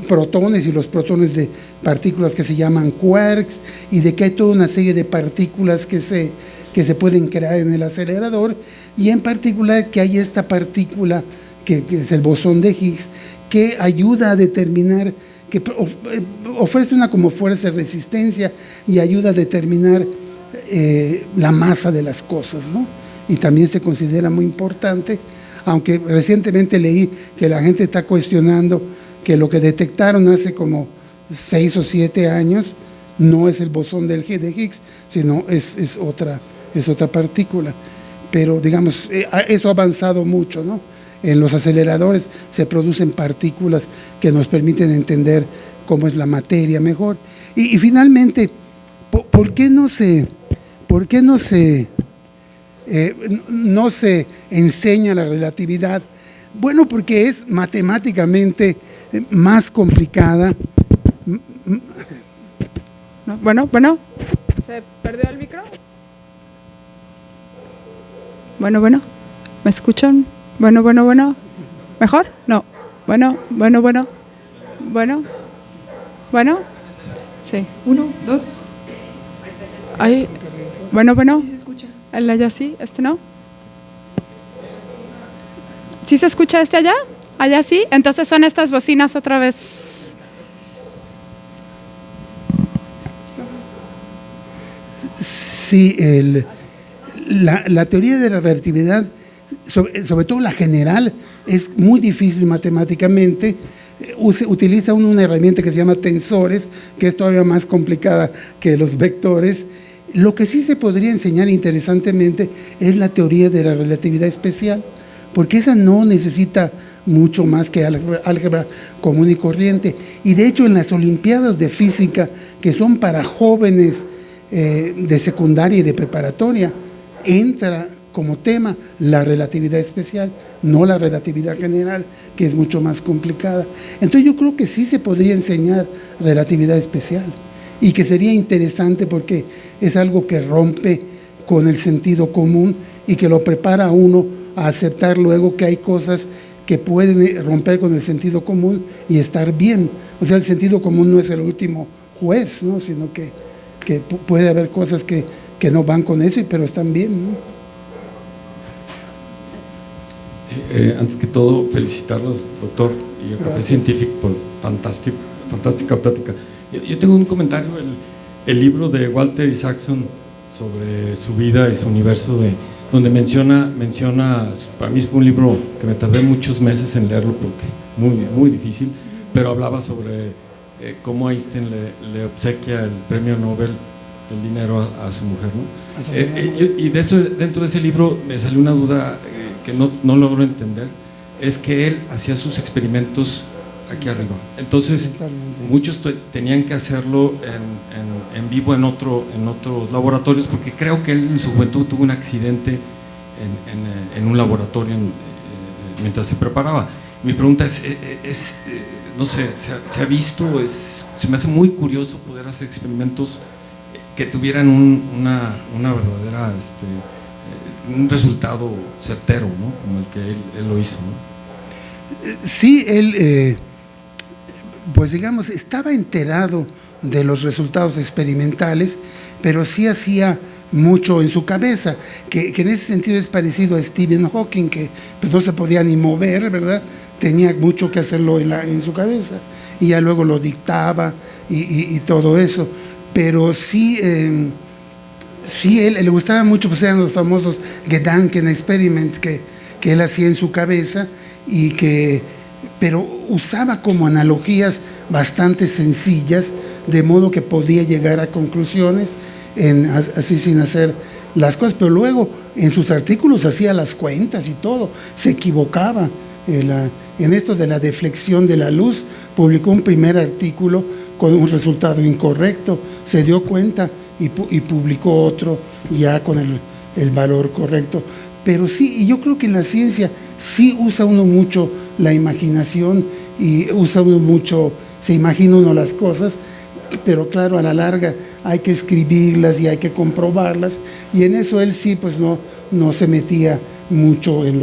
protones y los protones de partículas que se llaman quarks, y de que hay toda una serie de partículas que se pueden crear en el acelerador, y en particular que hay esta partícula que es el bosón de Higgs, que ayuda a determinar, que ofrece una como fuerza de resistencia y ayuda a determinar la masa de las cosas, ¿no? Y también se considera muy importante, aunque recientemente leí que la gente está cuestionando que lo que detectaron hace como 6 o 7 años no es el bosón de Higgs, sino es otra partícula. Pero digamos, eso ha avanzado mucho, ¿no? En los aceleradores se producen partículas que nos permiten entender cómo es la materia mejor. Y finalmente, ¿por qué no se enseña la relatividad? Bueno, porque es matemáticamente más complicada. Bueno, ¿se perdió el micro? Bueno, ¿me escuchan? Bueno, ¿mejor? No. Bueno. Sí. 1, 2. Ahí. Bueno. Sí se escucha. El de allá sí, este no. ¿Sí se escucha este allá? Allá sí. Entonces son estas bocinas otra vez. Sí, la teoría de la relatividad, sobre todo la general, es muy difícil matemáticamente. Utiliza una herramienta que se llama tensores, que es todavía más complicada que los vectores. Lo que sí se podría enseñar interesantemente es la teoría de la relatividad especial, porque esa no necesita mucho más que álgebra común y corriente. Y de hecho en las olimpiadas de física, que son para jóvenes de secundaria y de preparatoria, entra como tema la relatividad especial, no la relatividad general, que es mucho más complicada. Entonces yo creo que sí se podría enseñar relatividad especial, y que sería interesante porque es algo que rompe con el sentido común y que lo prepara a uno a aceptar luego que hay cosas que pueden romper con el sentido común y estar bien. O sea, el sentido común no es el último juez, ¿no? Sino que puede haber cosas que no van con eso, pero están bien, ¿no? Sí, antes que todo, felicitarlos, doctor, y a Café Científico por fantástica plática. Yo tengo un comentario, el libro de Walter Isaacson sobre su vida y su universo, donde menciona, para mí fue un libro que me tardé muchos meses en leerlo porque muy difícil, pero hablaba sobre cómo Einstein le obsequia el premio Nobel del dinero a su mujer, ¿no? Y dentro de ese libro me salió una duda que no logro entender, es que él hacía sus experimentos aquí arriba, entonces muchos tenían que hacerlo en vivo en otros laboratorios, porque creo que él en su juventud tuvo un accidente en un laboratorio mientras se preparaba. Mi pregunta es no sé, se ha visto, se me hace muy curioso poder hacer experimentos que tuvieran una verdadera, un resultado certero, ¿no? Como el que él lo hizo, ¿no? Sí, él, pues digamos, estaba enterado de los resultados experimentales, pero sí hacía mucho en su cabeza, que en ese sentido es parecido a Stephen Hawking, que pues no se podía ni mover, ¿verdad? Tenía mucho que hacerlo en su cabeza, y ya luego lo dictaba y todo eso. Pero sí, él le gustaba mucho, pues eran los famosos Gedanken Experiment que él hacía en su cabeza, pero usaba como analogías bastante sencillas, de modo que podía llegar a conclusiones así sin hacer las cosas, pero luego en sus artículos hacía las cuentas y todo, se equivocaba. En esto de la deflexión de la luz, publicó un primer artículo con un resultado incorrecto, se dio cuenta y publicó otro ya con el valor correcto. Pero sí, y yo creo que en la ciencia sí usa uno mucho la imaginación y usa uno mucho, se imagina uno las cosas, pero claro, a la larga hay que escribirlas y hay que comprobarlas, y en eso él sí pues no se metía mucho en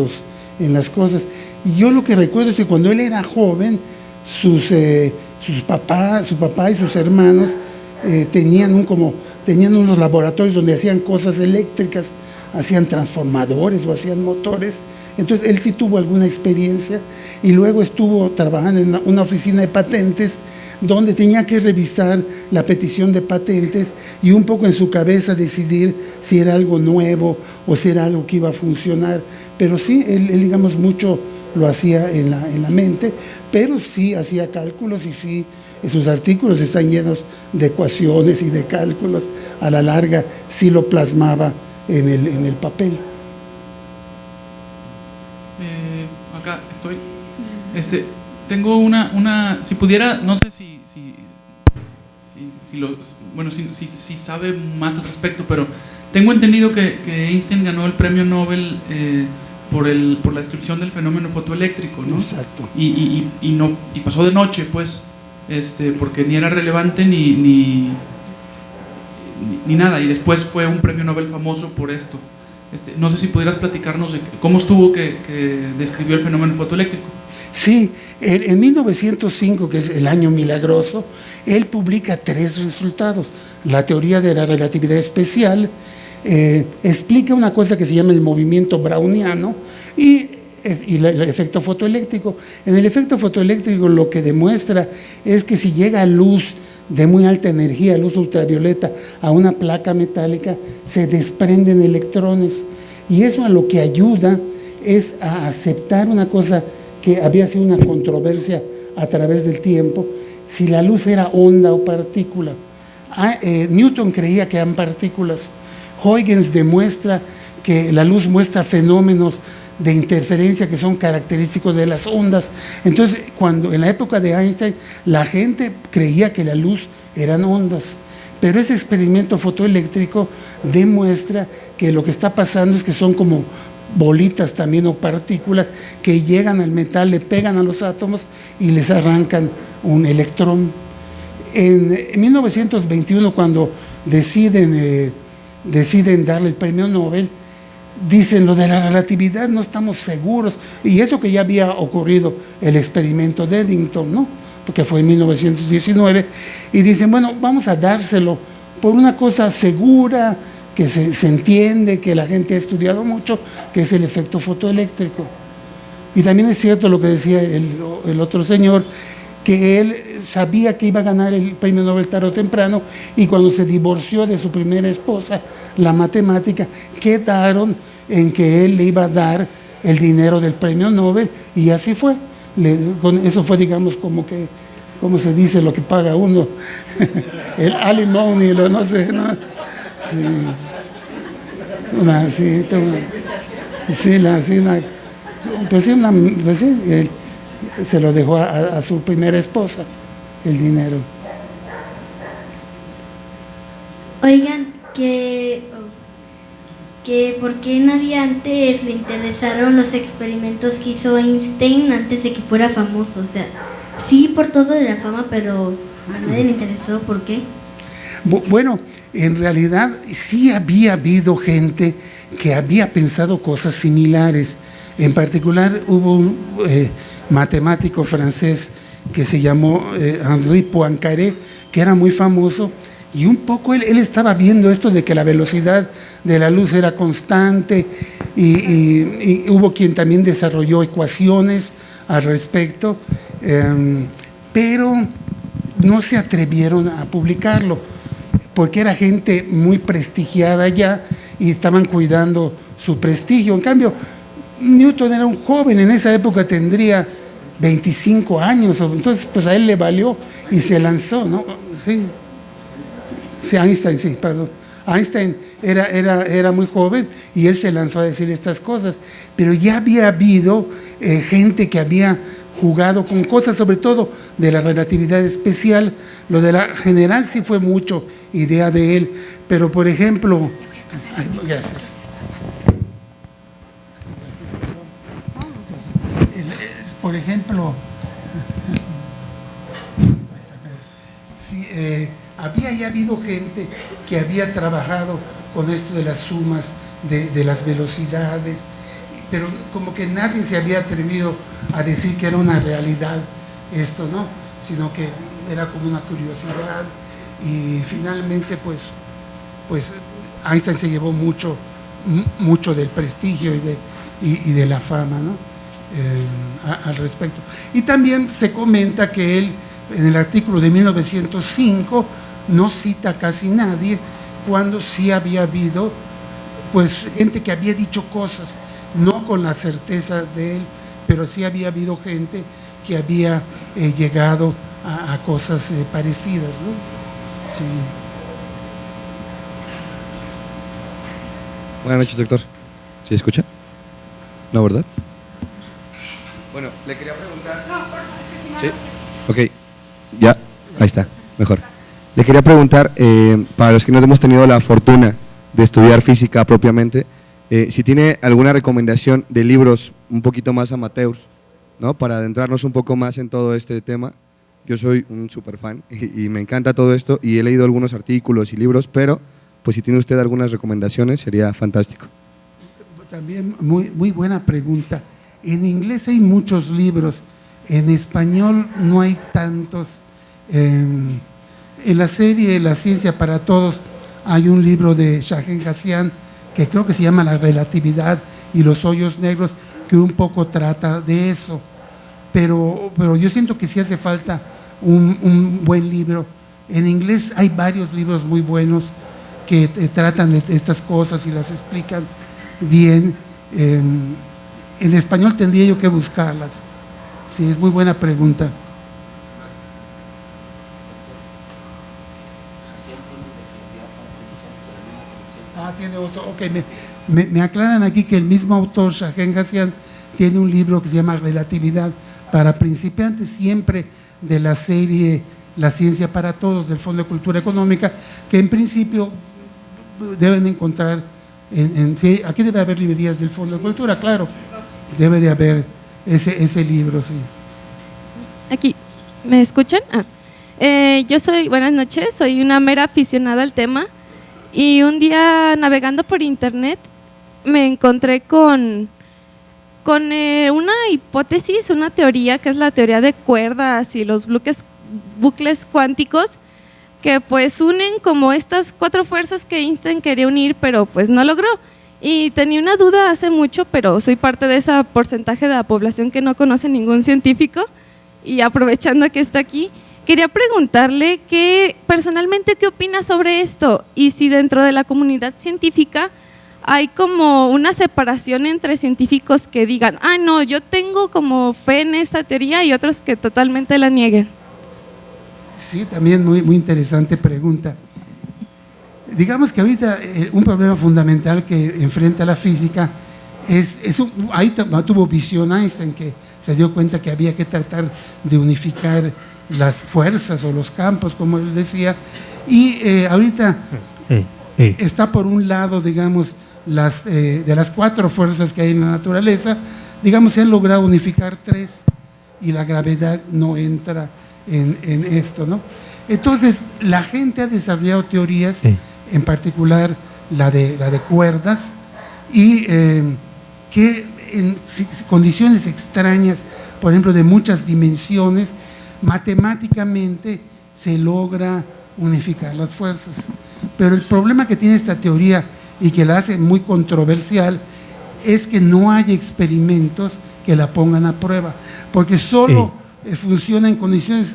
las cosas. Y yo lo que recuerdo es que cuando él era joven, su papá y sus hermanos tenían unos laboratorios donde hacían cosas eléctricas, hacían transformadores o hacían motores. Entonces él sí tuvo alguna experiencia, y luego estuvo trabajando en una oficina de patentes donde tenía que revisar la petición de patentes y un poco en su cabeza decidir si era algo nuevo o si era algo que iba a funcionar. Pero sí, él digamos mucho lo hacía en la mente, pero sí hacía cálculos, y sí, sus artículos están llenos de ecuaciones y de cálculos. A la larga sí lo plasmaba en el papel. Acá estoy. Tengo una si pudiera, no sé si sabe más al respecto, pero tengo entendido que Einstein ganó el premio Nobel por la descripción del fenómeno fotoeléctrico, ¿no? Exacto. Y pasó de noche, pues, porque ni era relevante ni nada, y después fue un premio Nobel famoso por esto. No sé si pudieras platicarnos de cómo estuvo que describió el fenómeno fotoeléctrico. Sí, en 1905, que es el año milagroso, él publica 3 resultados. La teoría de la relatividad especial, explica una cosa que se llama el movimiento browniano y el efecto fotoeléctrico. En el efecto fotoeléctrico lo que demuestra es que si llega luz de muy alta energía, luz ultravioleta, a una placa metálica, se desprenden electrones. Y eso a lo que ayuda es a aceptar una cosa que había sido una controversia a través del tiempo, si la luz era onda o partícula. Newton creía que eran partículas. Huygens demuestra que la luz muestra fenómenos de interferencia que son característicos de las ondas. Entonces, cuando en la época de Einstein, la gente creía que la luz eran ondas. Pero ese experimento fotoeléctrico demuestra que lo que está pasando es que son como bolitas también o partículas que llegan al metal, le pegan a los átomos y les arrancan un electrón. En 1921, cuando deciden darle el premio Nobel, dicen lo de la relatividad no estamos seguros, y eso que ya había ocurrido el experimento de Eddington, ¿no? Porque fue en 1919, y dicen, bueno, vamos a dárselo por una cosa segura, que se entiende, que la gente ha estudiado mucho, que es el efecto fotoeléctrico. Y también es cierto lo que decía el otro señor, que él sabía que iba a ganar el premio Nobel tarde o temprano, y cuando se divorció de su primera esposa, la matemática, quedaron en que él le iba a dar el dinero del premio Nobel, y así fue. Eso fue, digamos, como que, ¿cómo se dice lo que paga uno? El alimony, no sé, ¿no? Sí. Él se lo dejó a su primera esposa, el dinero. Oigan, que por qué nadie antes le interesaron los experimentos que hizo Einstein antes de que fuera famoso. O sea, sí por todo de la fama, pero a nadie le interesó. ¿Por qué? Bueno, en realidad sí había habido gente que había pensado cosas similares. En particular hubo un matemático francés que se llamó Henri Poincaré, que era muy famoso, y un poco él estaba viendo esto de que la velocidad de la luz era constante, y hubo quien también desarrolló ecuaciones al respecto, pero no se atrevieron a publicarlo, porque era gente muy prestigiada ya y estaban cuidando su prestigio. En cambio, Newton era un joven, en esa época tendría 25 años, entonces pues a él le valió y se lanzó, ¿no? Sí, Einstein, sí, perdón. Einstein era muy joven y él se lanzó a decir estas cosas, pero ya había habido gente que había jugado con cosas, sobre todo de la relatividad especial. Lo de la general sí fue mucho idea de él, pero por ejemplo, gracias. Por ejemplo, sí, había ya habido gente que había trabajado con esto de las sumas, de las velocidades, pero como que nadie se había atrevido a decir que era una realidad esto, ¿no? Sino que era como una curiosidad, y finalmente pues Einstein se llevó mucho del prestigio y de la fama, ¿no? Al respecto. Y también se comenta que él, en el artículo de 1905, no cita casi nadie, cuando sí había habido pues gente que había dicho cosas, no con la certeza de él, pero sí había habido gente que había llegado a cosas parecidas, ¿no? Sí. Buenas noches, doctor. ¿Sí escucha? ¿No, verdad? Bueno, le quería preguntar... No, es que si no... Sí, ok, ya, ahí está, mejor. Le quería preguntar, para los que no hemos tenido la fortuna de estudiar física propiamente, si tiene alguna recomendación de libros un poquito más amateurs, ¿no? Para adentrarnos un poco más en todo este tema. Yo soy un súper fan y me encanta todo esto, y he leído algunos artículos y libros, pero pues si tiene usted algunas recomendaciones sería fantástico. También muy buena pregunta. En inglés hay muchos libros En español no hay tantos. En la serie La ciencia para todos hay un libro de Shahen Hassian que creo que se llama La relatividad y los hoyos negros, que un poco trata de eso. Pero yo siento que sí hace falta un buen libro. En inglés hay varios libros muy buenos que tratan de estas cosas y las explican bien. En español tendría yo que buscarlas. Sí, es muy buena pregunta. Tiene otro. Ok, me aclaran aquí que el mismo autor, Shahen Hassian, tiene un libro que se llama Relatividad para principiantes, siempre de la serie La ciencia para todos, del Fondo de Cultura Económica, que en principio deben encontrar sí, aquí debe haber librerías del Fondo de Cultura, claro, debe de haber ese libro, sí. Aquí, ¿me escuchan? Buenas noches, soy una mera aficionada al tema. Y un día navegando por internet me encontré con una hipótesis, una teoría que es la teoría de cuerdas y los bucles cuánticos, que pues unen como estas 4 fuerzas que Einstein quería unir, pero pues no logró. Y tenía una duda hace mucho, pero soy parte de ese porcentaje de la población que no conoce ningún científico, y aprovechando que está aquí, quería preguntarle personalmente qué opina sobre esto y si dentro de la comunidad científica hay como una separación entre científicos que digan, no, yo tengo como fe en esta teoría, y otros que totalmente la nieguen. Sí, también muy interesante pregunta. Digamos que ahorita un problema fundamental que enfrenta la física ahí tuvo visión Einstein, que se dio cuenta que había que tratar de unificar las fuerzas o los campos, como él decía, y ahorita está por un lado, digamos, de las 4 fuerzas que hay en la naturaleza, digamos, se han logrado unificar 3 y la gravedad no entra en esto, ¿no? Entonces, la gente ha desarrollado teorías, en particular la de cuerdas, y que en condiciones extrañas, por ejemplo, de muchas dimensiones, matemáticamente se logra unificar las fuerzas. Pero el problema que tiene esta teoría y que la hace muy controversial es que no hay experimentos que la pongan a prueba, porque solo funciona en condiciones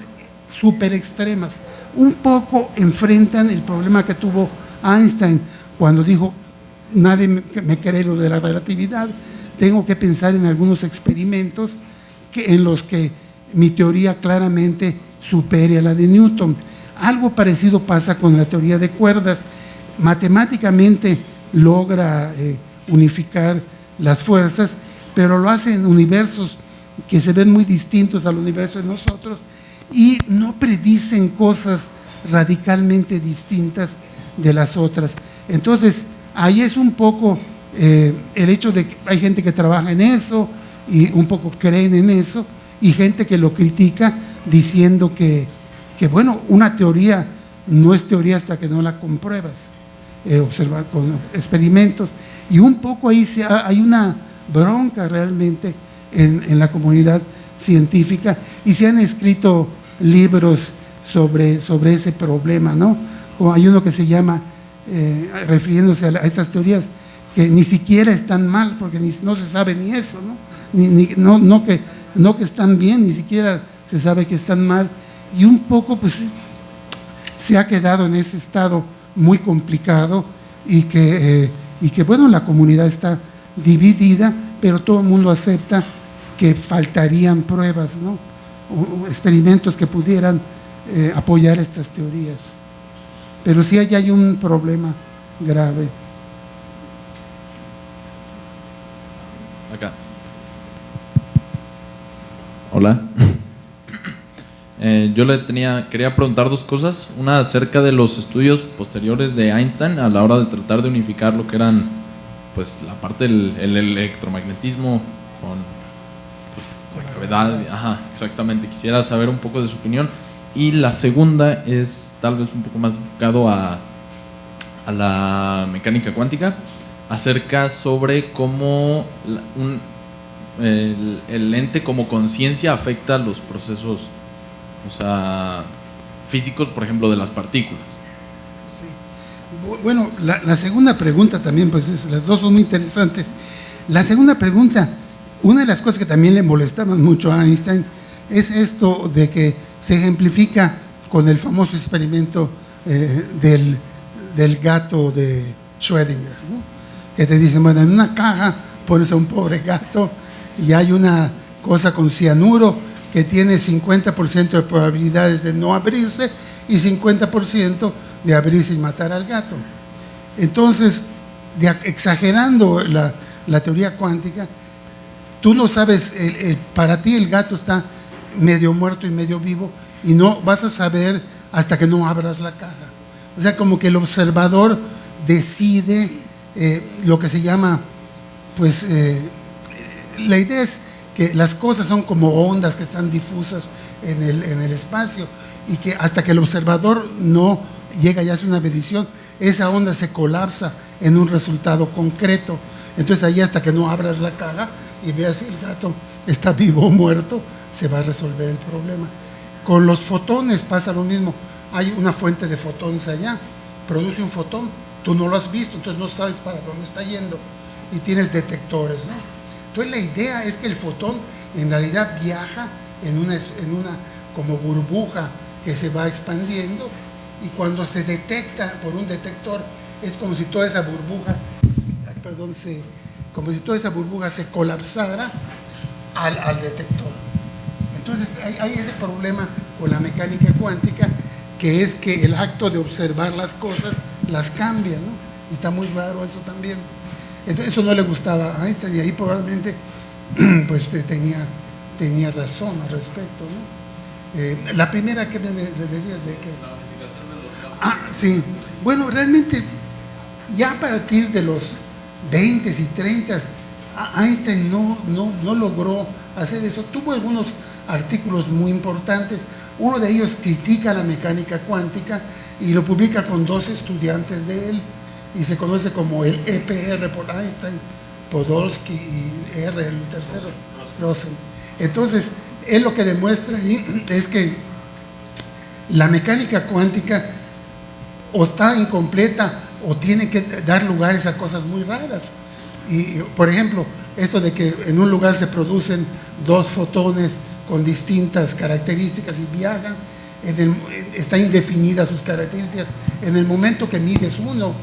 súper extremas. Un poco enfrentan el problema que tuvo Einstein cuando dijo, nadie me cree lo de la relatividad, tengo que pensar en algunos experimentos en los que mi teoría claramente supere a la de Newton. Algo parecido pasa con la teoría de cuerdas. Matemáticamente logra unificar las fuerzas, pero lo hace en universos que se ven muy distintos al universo de nosotros y no predicen cosas radicalmente distintas de las otras. Entonces, ahí es un poco el hecho de que hay gente que trabaja en eso y un poco creen en eso, y gente que lo critica diciendo que bueno, una teoría no es teoría hasta que no la compruebas, observa con experimentos, y un poco ahí hay una bronca realmente en la comunidad científica, y se han escrito libros sobre ese problema, ¿no? Como hay uno que se llama, refiriéndose a esas teorías, que ni siquiera están mal, porque no se sabe ni eso, ¿no? No que están bien, ni siquiera se sabe que están mal, y un poco pues se ha quedado en ese estado muy complicado, y que bueno, la comunidad está dividida, pero todo el mundo acepta que faltarían pruebas, ¿no? O experimentos que pudieran apoyar estas teorías. Pero sí hay un problema grave. Acá. Hola. Yo quería preguntar 2 cosas. Una acerca de los estudios posteriores de Einstein a la hora de tratar de unificar lo que eran, pues, la parte del electromagnetismo con la gravedad. Ajá, exactamente. Quisiera saber un poco de su opinión. Y la segunda es tal vez un poco más enfocado a la mecánica cuántica, acerca sobre cómo el ente como conciencia afecta los procesos, o sea, físicos, por ejemplo, de las partículas. Sí. Bueno, la segunda pregunta también, pues las dos son muy interesantes. La segunda pregunta, una de las cosas que también le molestaban mucho a Einstein es esto de que se ejemplifica con el famoso experimento del gato de Schrödinger, ¿no? Que te dicen, bueno, en una caja pones a un pobre gato y hay una cosa con cianuro que tiene 50% de probabilidades de no abrirse y 50% de abrirse y matar al gato. Entonces, exagerando la teoría cuántica, tú no sabes, para ti el gato está medio muerto y medio vivo y no vas a saber hasta que no abras la caja. O sea, como que el observador decide lo que se llama, pues, la idea es que las cosas son como ondas que están difusas en el espacio y que hasta que el observador no llega y hace una medición, esa onda se colapsa en un resultado concreto. Entonces ahí hasta que no abras la caja y veas si el gato está vivo o muerto, se va a resolver el problema. Con los fotones pasa lo mismo. Hay una fuente de fotones allá, produce un fotón, tú no lo has visto, entonces no sabes para dónde está yendo y tienes detectores, ¿no? Entonces la idea es que el fotón en realidad viaja en una como burbuja que se va expandiendo y cuando se detecta por un detector es como si toda esa burbuja, como si toda esa burbuja se colapsara al detector. Entonces hay ese problema con la mecánica cuántica, que es que el acto de observar las cosas las cambia, ¿no? Y está muy raro eso también. Entonces eso no le gustaba a Einstein y ahí probablemente pues tenía razón al respecto, ¿no? La primera que me decías de que... La unificación de los campos. Ah, sí. Bueno, realmente ya a partir de los 20 y 30 Einstein no logró hacer eso. Tuvo algunos artículos muy importantes. Uno de ellos critica la mecánica cuántica y lo publica con dos estudiantes de él y se conoce como el EPR por Einstein, Podolsky y R, el tercero, Rosen. Entonces, él lo que demuestra ahí es que la mecánica cuántica o está incompleta o tiene que dar lugares a cosas muy raras. Y, por ejemplo, esto de que en un lugar se producen dos fotones con distintas características y viajan, está indefinida sus características. En el momento que mides uno,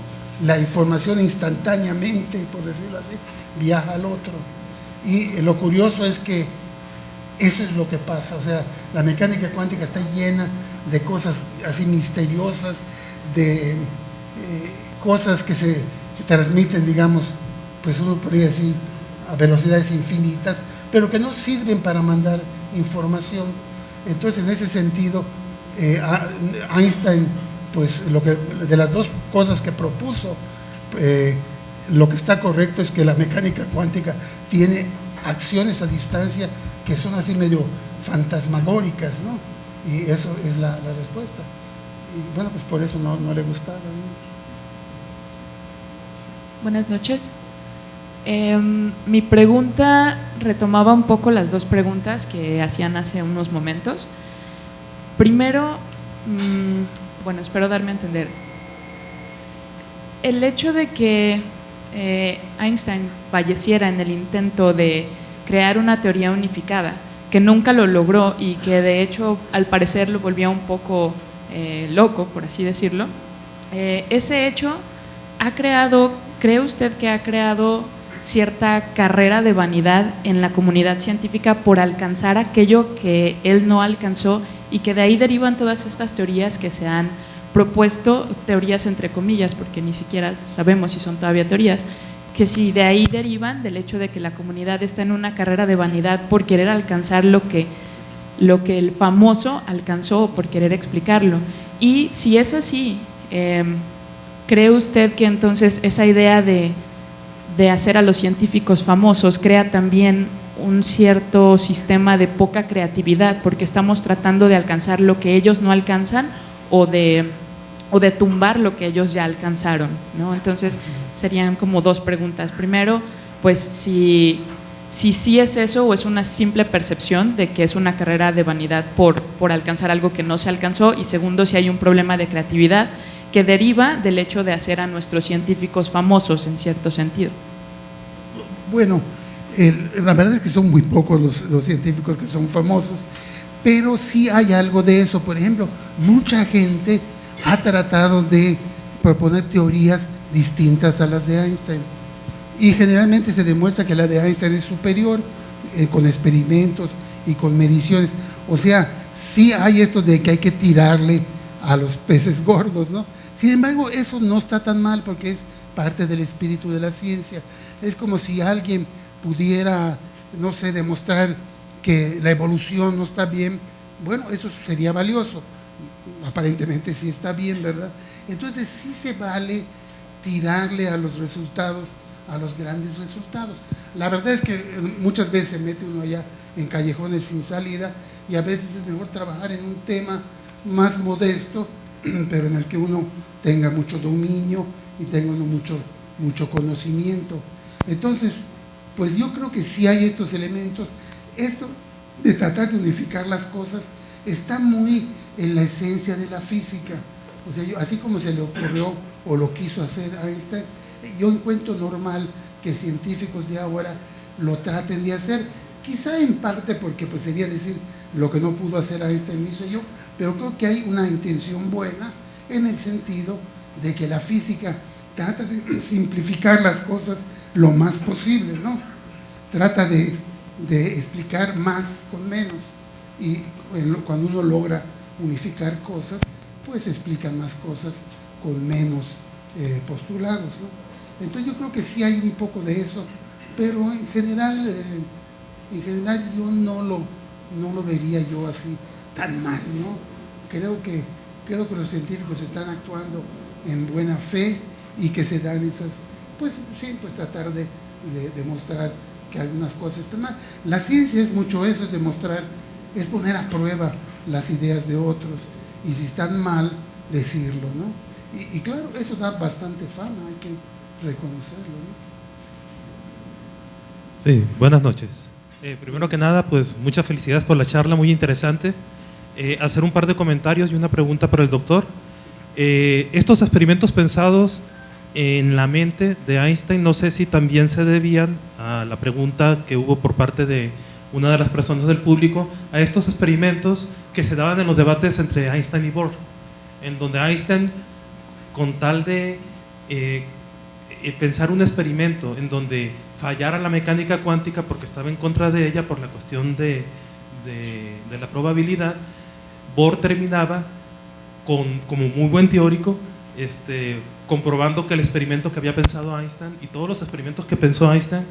la información instantáneamente, por decirlo así, viaja al otro. Y lo curioso es que eso es lo que pasa. O sea, la mecánica cuántica está llena de cosas así misteriosas, de cosas que se transmiten, digamos, pues uno podría decir a velocidades infinitas, pero que no sirven para mandar información. Entonces, en ese sentido, Einstein, pues de las dos cosas que propuso, lo que está correcto es que la mecánica cuántica tiene acciones a distancia que son así medio fantasmagóricas, ¿no? Y eso es la respuesta. Y bueno, pues por eso no le gustaba, ¿no? Buenas noches. Mi pregunta retomaba un poco las dos preguntas que hacían hace unos momentos. Primero, bueno, espero darme a entender. El hecho de que Einstein falleciera en el intento de crear una teoría unificada, que nunca lo logró y que de hecho al parecer lo volvía un poco loco, por así decirlo, ese hecho ¿cree usted que ha creado cierta carrera de vanidad en la comunidad científica por alcanzar aquello que él no alcanzó y que de ahí derivan todas estas teorías que se han propuesto, teorías entre comillas, porque ni siquiera sabemos si son todavía teorías, que si de ahí derivan del hecho de que la comunidad está en una carrera de vanidad por querer alcanzar lo que el famoso alcanzó, por querer explicarlo? Y si es así, ¿cree usted que entonces esa idea de hacer a los científicos famosos crea también un cierto sistema de poca creatividad porque estamos tratando de alcanzar lo que ellos no alcanzan o de tumbar lo que ellos ya alcanzaron, ¿no? Entonces serían como dos preguntas. Primero, pues si si sí es eso o es una simple percepción de que es una carrera de vanidad por alcanzar algo que no se alcanzó, y segundo, si hay un problema de creatividad que deriva del hecho de hacer a nuestros científicos famosos en cierto sentido. Bueno, la verdad es que son muy pocos los científicos que son famosos, pero sí hay algo de eso. Por ejemplo, mucha gente ha tratado de proponer teorías distintas a las de Einstein, y generalmente se demuestra que la de Einstein es superior con experimentos y con mediciones. O sea, sí hay esto de que hay que tirarle a los peces gordos, ¿no? Sin embargo, eso no está tan mal, porque es parte del espíritu de la ciencia. Es como si alguien pudiera, no sé, demostrar que la evolución no está bien. Bueno, eso sería valioso. Aparentemente sí está bien, ¿verdad? Entonces sí se vale tirarle a los resultados, a los grandes resultados. La verdad es que muchas veces se mete uno allá en callejones sin salida, y a veces es mejor trabajar en un tema más modesto, pero en el que uno tenga mucho dominio y tenga uno mucho conocimiento. Entonces, pues yo creo que sí hay estos elementos. Esto de tratar de unificar las cosas está muy en la esencia de la física. O sea, así como se le ocurrió o lo quiso hacer Einstein, yo encuentro normal que científicos de ahora lo traten de hacer, quizá en parte porque pues sería decir lo que no pudo hacer Einstein lo hizo yo, pero creo que hay una intención buena en el sentido de que la física trata de simplificar las cosas lo más posible, ¿no? Trata de explicar más con menos, y cuando uno logra unificar cosas, pues explican más cosas con menos postulados, ¿no? Entonces yo creo que sí hay un poco de eso, pero en general yo no lo vería yo así tan mal, ¿no? Creo que los científicos están actuando en buena fe, y que se dan esas, pues sí, pues tratar de demostrar que algunas cosas están mal. La ciencia es mucho eso, es demostrar, es poner a prueba las ideas de otros, y si están mal, decirlo, ¿no? Y claro, eso da bastante fama, hay que reconocerlo, ¿no? Sí, buenas noches. Primero que nada, pues muchas felicidades por la charla, muy interesante. Hacer un par de comentarios y una pregunta para el doctor. Estos experimentos pensados en la mente de Einstein, no sé si también se debían a la pregunta que hubo por parte de una de las personas del público, a estos experimentos que se daban en los debates entre Einstein y Bohr, en donde Einstein, con tal de pensar un experimento en donde fallara la mecánica cuántica porque estaba en contra de ella por la cuestión de la probabilidad, Bohr terminaba como muy buen teórico comprobando que el experimento que había pensado Einstein y todos los experimentos que pensó Einstein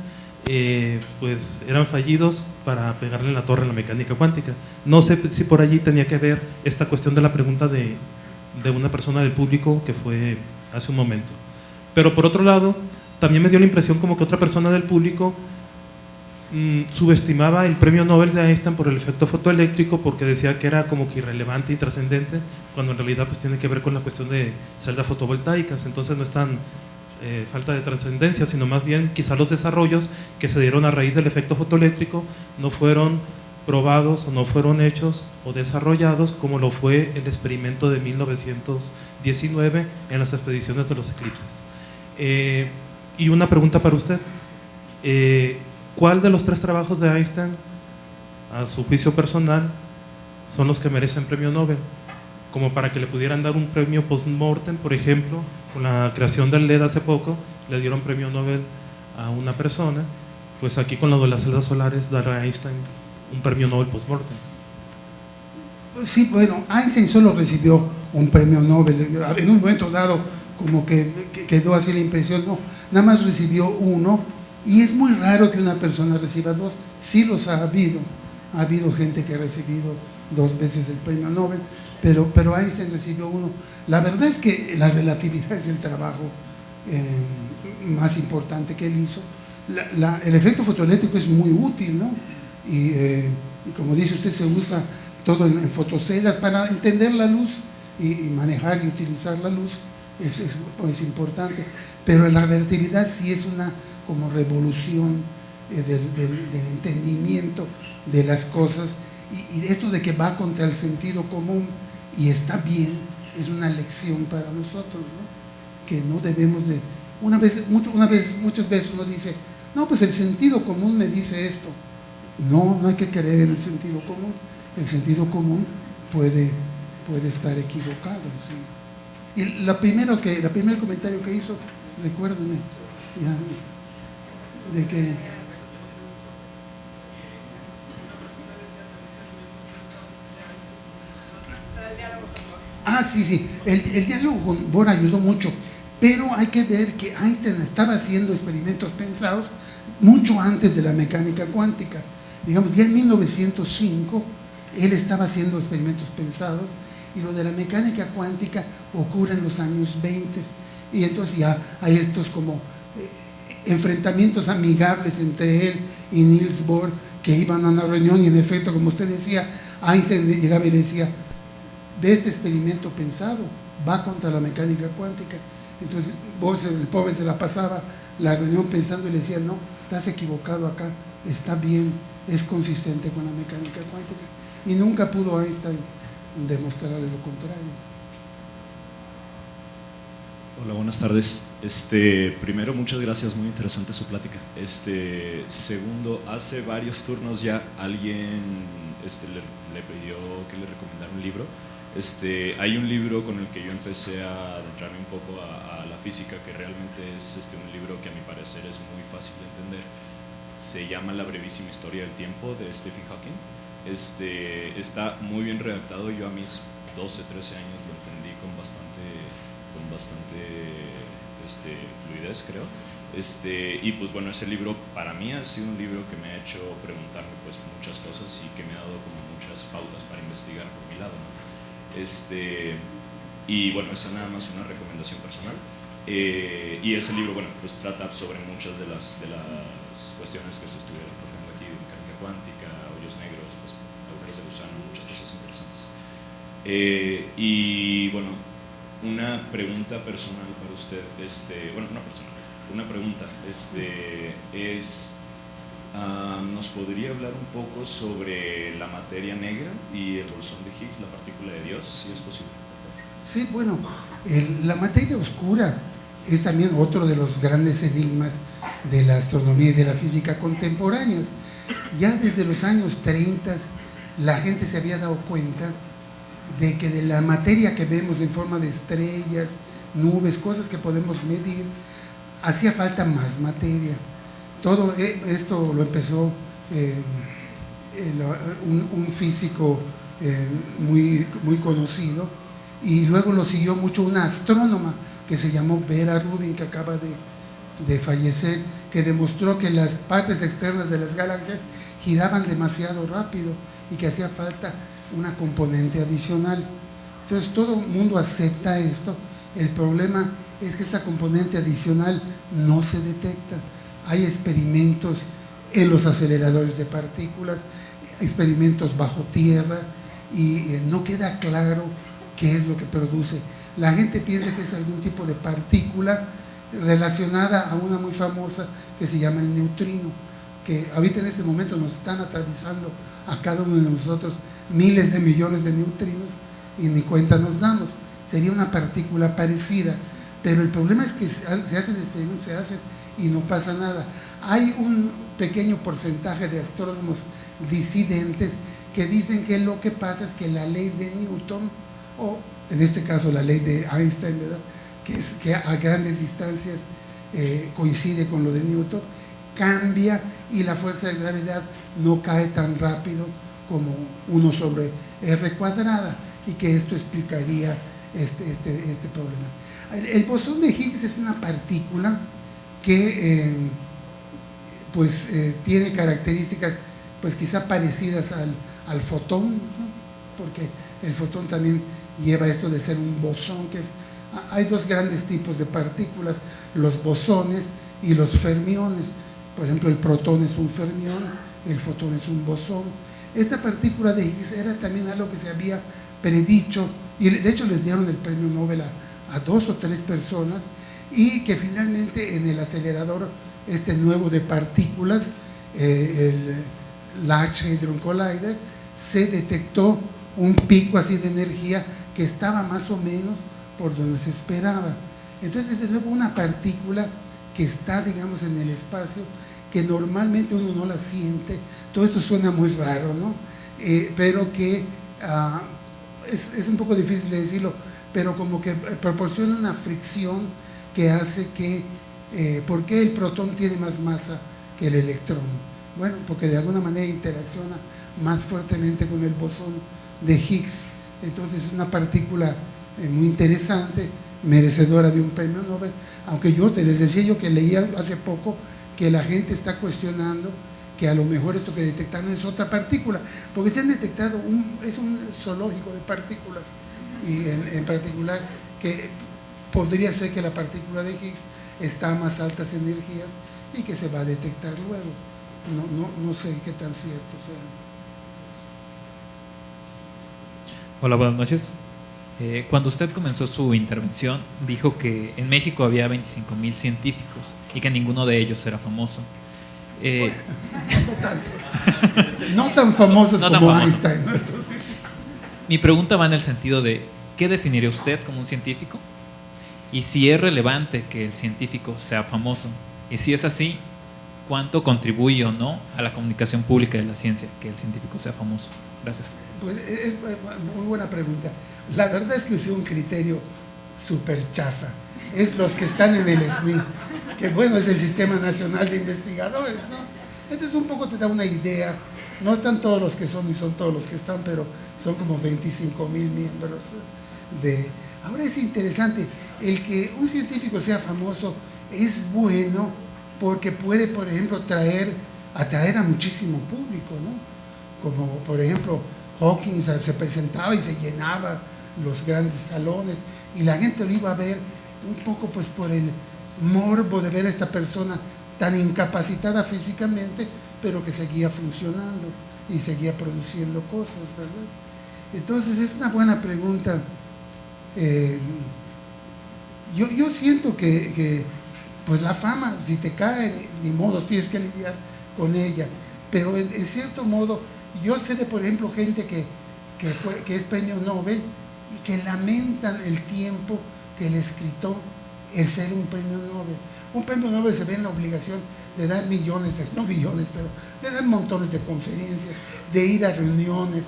pues eran fallidos para pegarle en la torre en la mecánica cuántica. No sé si por allí tenía que ver esta cuestión de la pregunta de una persona del público que fue hace un momento. Pero por otro lado, también me dio la impresión como que otra persona del público subestimaba el premio Nobel de Einstein por el efecto fotoeléctrico, porque decía que era como que irrelevante y trascendente, cuando en realidad pues tiene que ver con la cuestión de celdas fotovoltaicas. Entonces no es tan falta de trascendencia, sino más bien quizá los desarrollos que se dieron a raíz del efecto fotoeléctrico no fueron probados o no fueron hechos o desarrollados como lo fue el experimento de 1919 en las expediciones de los eclipses. Y una pregunta para usted. ¿Cuál de los 3 trabajos de Einstein, a su juicio personal, son los que merecen premio Nobel? Como para que le pudieran dar un premio post-mortem, por ejemplo, con la creación del LED hace poco, le dieron premio Nobel a una persona, pues aquí con lo de las celdas solares, dar a Einstein un premio Nobel post-mortem. Sí, bueno, Einstein solo recibió un premio Nobel, en un momento dado como que quedó así la impresión, no, nada más recibió uno. Y es muy raro que una persona reciba 2, sí los ha habido gente que ha recibido 2 veces el premio Nobel, pero Einstein recibió 1. La verdad es que la relatividad es el trabajo más importante que él hizo. El efecto fotoeléctrico es muy útil, ¿no? Y como dice usted, se usa todo en fotoceldas para entender la luz y manejar y utilizar la luz, es importante. Pero la relatividad sí es una como revolución del entendimiento de las cosas, y esto de que va contra el sentido común, y está bien, es una lección para nosotros, ¿no? Que no debemos de, muchas veces uno dice, no, pues el sentido común me dice esto. No hay que creer en el sentido común. El sentido común puede estar equivocado, ¿sí? Y el primer comentario que hizo, recuérdenme, de que sí, el diálogo con Bohr ayudó mucho, pero hay que ver que Einstein estaba haciendo experimentos pensados mucho antes de la mecánica cuántica. Digamos, ya en 1905 él estaba haciendo experimentos pensados, y lo de la mecánica cuántica ocurre en los años 20, y entonces ya hay estos como enfrentamientos amigables entre él y Niels Bohr, que iban a una reunión, y en efecto, como usted decía, Einstein llegaba y le decía, de este experimento pensado va contra la mecánica cuántica. Entonces el pobre se la pasaba la reunión pensando y le decía, no, estás equivocado acá, está bien, es consistente con la mecánica cuántica, y nunca pudo Einstein demostrarle lo contrario. Hola, buenas tardes. Primero, muchas gracias, muy interesante su plática. Segundo, hace varios turnos ya alguien le pidió que le recomendara un libro. Hay un libro con el que yo empecé a adentrarme un poco a la física, que realmente es un libro que a mi parecer es muy fácil de entender. Se llama La brevísima historia del tiempo, de Stephen Hawking. Está muy bien redactado. Yo a mis 12, 13 años lo entendí con bastante fluidez, creo. Y pues bueno, ese libro para mí ha sido un libro que me ha hecho preguntarme pues muchas cosas, y que me ha dado como muchas pautas para investigar por mi lado, ¿no? Y bueno, esa nada más una recomendación personal. Y ese libro, bueno, pues trata sobre muchas de las cuestiones que se estuvieron tocando aquí, de mecánica cuántica, hoyos negros, pues, agujeros de gusano, muchas cosas interesantes. Y bueno, una pregunta personal para usted, una pregunta, ¿nos podría hablar un poco sobre la materia negra y el bosón de Higgs, la partícula de Dios, si es posible? Sí, bueno, la materia oscura es también otro de los grandes enigmas de la astronomía y de la física contemporáneas. Ya desde los años 30 la gente se había dado cuenta de que de la materia que vemos en forma de estrellas, nubes, cosas que podemos medir, hacía falta más materia. Todo esto lo empezó un físico muy conocido, y luego lo siguió mucho una astrónoma que se llamó Vera Rubin, que acaba de fallecer, que demostró que las partes externas de las galaxias giraban demasiado rápido y que hacía falta una componente adicional. Entonces todo el mundo acepta esto. El problema es que esta componente adicional no se detecta. Hay experimentos en los aceleradores de partículas, experimentos bajo tierra, y no queda claro qué es lo que produce. La gente piensa que es algún tipo de partícula relacionada a una muy famosa que se llama el neutrino, que ahorita en este momento nos están atravesando a cada uno de nosotros miles de millones de neutrinos y ni cuenta nos damos. Sería una partícula parecida, pero el problema es que se hacen experimentos, y no pasa nada. Hay un pequeño porcentaje de astrónomos disidentes que dicen que lo que pasa es que la ley de Newton, o en este caso la ley de Einstein, ¿verdad?, que a grandes distancias coincide con lo de Newton, cambia y la fuerza de gravedad no cae tan rápido como 1 sobre r cuadrada, y que esto explicaría este problema. El bosón de Higgs es una partícula que tiene características pues quizá parecidas al fotón, ¿no?, porque el fotón también lleva esto de ser un bosón, hay dos grandes tipos de partículas, los bosones y los fermiones. Por ejemplo, el protón es un fermión, el fotón es un bosón. Esta partícula de Higgs era también algo que se había predicho, y de hecho les dieron el premio Nobel a 2 o 3 personas, y que finalmente en el acelerador nuevo de partículas el Large Hadron Collider, se detectó un pico así de energía que estaba más o menos por donde se esperaba. Entonces, de nuevo, una partícula que está, digamos, en el espacio, que normalmente uno no la siente. Todo esto suena muy raro, ¿no? Pero que es un poco difícil de decirlo, pero como que proporciona una fricción que hace que, ¿por qué el protón tiene más masa que el electrón? Bueno, porque de alguna manera interacciona más fuertemente con el bosón de Higgs. Entonces es una partícula muy interesante, merecedora de un premio Nobel, aunque yo les decía yo que leía hace poco que la gente está cuestionando que a lo mejor esto que detectaron es otra partícula, porque se han detectado, es un zoológico de partículas, y en particular que podría ser que la partícula de Higgs está a más altas energías y que se va a detectar luego. No sé qué tan cierto sea. Hola, buenas noches. Cuando usted comenzó su intervención, dijo que en México había 25,000 científicos y que ninguno de ellos era famoso. No tanto. No tan famosos como Einstein, ¿no? Eso sí. Mi pregunta va en el sentido de, ¿qué definiría usted como un científico? Y si es relevante que el científico sea famoso. Y si es así, ¿cuánto contribuye o no a la comunicación pública de la ciencia que el científico sea famoso? Gracias. Pues es muy buena pregunta. La verdad es que usé un criterio súper chafa. Es los que están en el SNI, que bueno, es el Sistema Nacional de Investigadores, ¿no? Entonces un poco te da una idea. No están todos los que son ni son todos los que están, pero son como 25,000 miembros de... Ahora es interesante, el que un científico sea famoso es bueno porque puede, por ejemplo, atraer a muchísimo público, ¿no? Como por ejemplo Hawking se presentaba y se llenaba los grandes salones y la gente lo iba a ver un poco pues por el morbo de ver a esta persona tan incapacitada físicamente, pero que seguía funcionando y seguía produciendo cosas, ¿verdad? Entonces es una buena pregunta. Yo siento que pues la fama, si te cae, ni modo, tienes que lidiar con ella, pero en cierto modo, yo sé de, por ejemplo, gente que es premio Nobel y que lamentan el tiempo que les quitó el ser un premio Nobel. Un premio Nobel se ve en la obligación de dar no millones, pero de dar montones de conferencias, de ir a reuniones,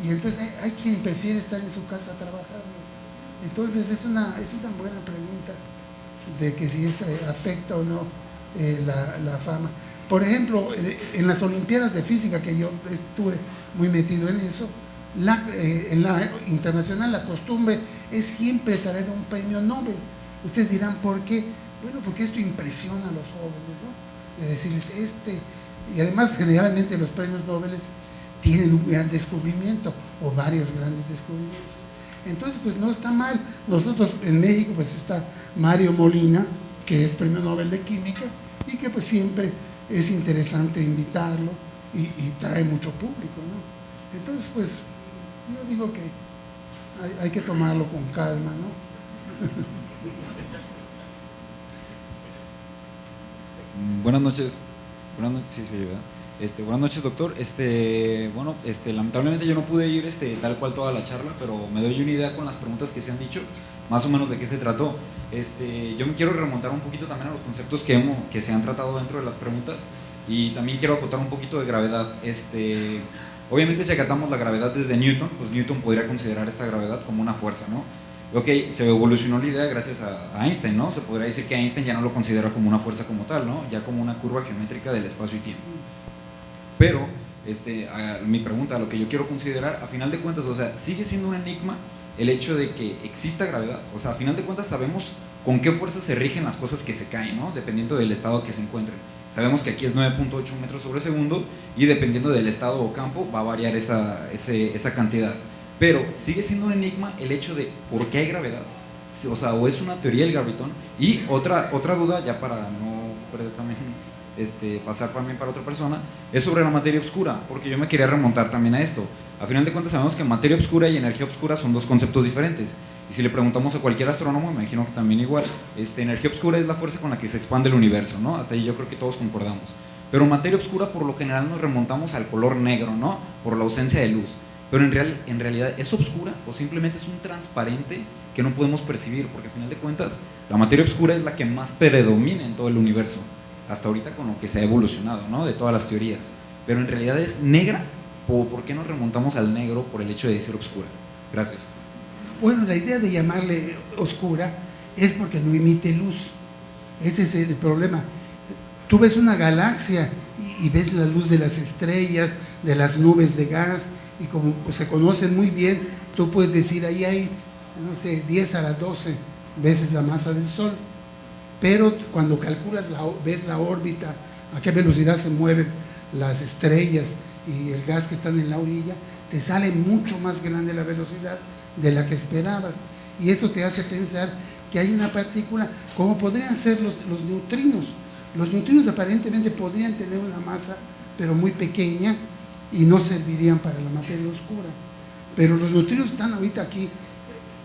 y entonces hay quien prefiere estar en su casa trabajando. Entonces es una buena pregunta de que si afecta o no la fama. Por ejemplo, en las Olimpiadas de Física, que yo estuve muy metido en eso, en la internacional la costumbre es siempre traer un premio Nobel. Ustedes dirán, ¿por qué? Bueno, porque esto impresiona a los jóvenes, ¿no? De decirles y además generalmente los premios Nobel tienen un gran descubrimiento o varios grandes descubrimientos. Entonces, pues no está mal. Nosotros en México pues está Mario Molina, que es premio Nobel de Química, y que pues siempre es interesante invitarlo y trae mucho público, ¿no? Entonces, pues yo digo que hay que tomarlo con calma, ¿no? Buenas noches. Sí, ¿verdad? Buenas noches, doctor. Bueno, lamentablemente yo no pude ir tal cual toda la charla, pero me doy una idea con las preguntas que se han dicho, más o menos de qué se trató. Yo me quiero remontar un poquito también a los conceptos que se han tratado dentro de las preguntas, y también quiero acotar un poquito de gravedad. Obviamente, si acatamos la gravedad desde Newton, pues Newton podría considerar esta gravedad como una fuerza, ¿no? Ok, se evolucionó la idea gracias a Einstein, ¿no? Se podría decir que Einstein ya no lo considera como una fuerza como tal, ¿no? Ya como una curva geométrica del espacio y tiempo. Pero, mi pregunta, lo que yo quiero considerar, a final de cuentas, o sea, sigue siendo un enigma el hecho de que exista gravedad. O sea, a final de cuentas sabemos con qué fuerza se rigen las cosas que se caen, ¿no? Dependiendo del estado que se encuentren. Sabemos que aquí es 9.8 metros sobre segundo y dependiendo del estado o campo va a variar esa cantidad. Pero sigue siendo un enigma el hecho de por qué hay gravedad. O sea, o es una teoría del gravitón. Y otra duda, ya para no perder también, pasar también para otra persona, es sobre la materia oscura, porque yo me quería remontar también a esto. A final de cuentas sabemos que materia oscura y energía oscura son dos conceptos diferentes. Y si le preguntamos a cualquier astrónomo, me imagino que también igual, energía oscura es la fuerza con la que se expande el universo, ¿no? Hasta ahí yo creo que todos concordamos. Pero materia oscura por lo general nos remontamos al color negro, ¿no? Por la ausencia de luz. Pero en realidad es oscura o simplemente es un transparente que no podemos percibir, porque al final de cuentas la materia oscura es la que más predomina en todo el universo, hasta ahorita con lo que se ha evolucionado, ¿no? De todas las teorías. Pero en realidad es negra. ¿Por qué nos remontamos al negro por el hecho de ser oscura? Gracias. Bueno, la idea de llamarle oscura es porque no emite luz. Ese es el problema. Tú ves una galaxia y ves la luz de las estrellas, de las nubes de gas, y como pues, se conocen muy bien, tú puedes decir, ahí hay, no sé, 10 a la 12 veces la masa del Sol. Pero cuando calculas, ves la órbita, a qué velocidad se mueven las estrellas y el gas que están en la orilla, te sale mucho más grande la velocidad de la que esperabas. Y eso te hace pensar que hay una partícula, como podrían ser los neutrinos. Los neutrinos aparentemente podrían tener una masa, pero muy pequeña, y no servirían para la materia oscura. Pero los neutrinos están ahorita aquí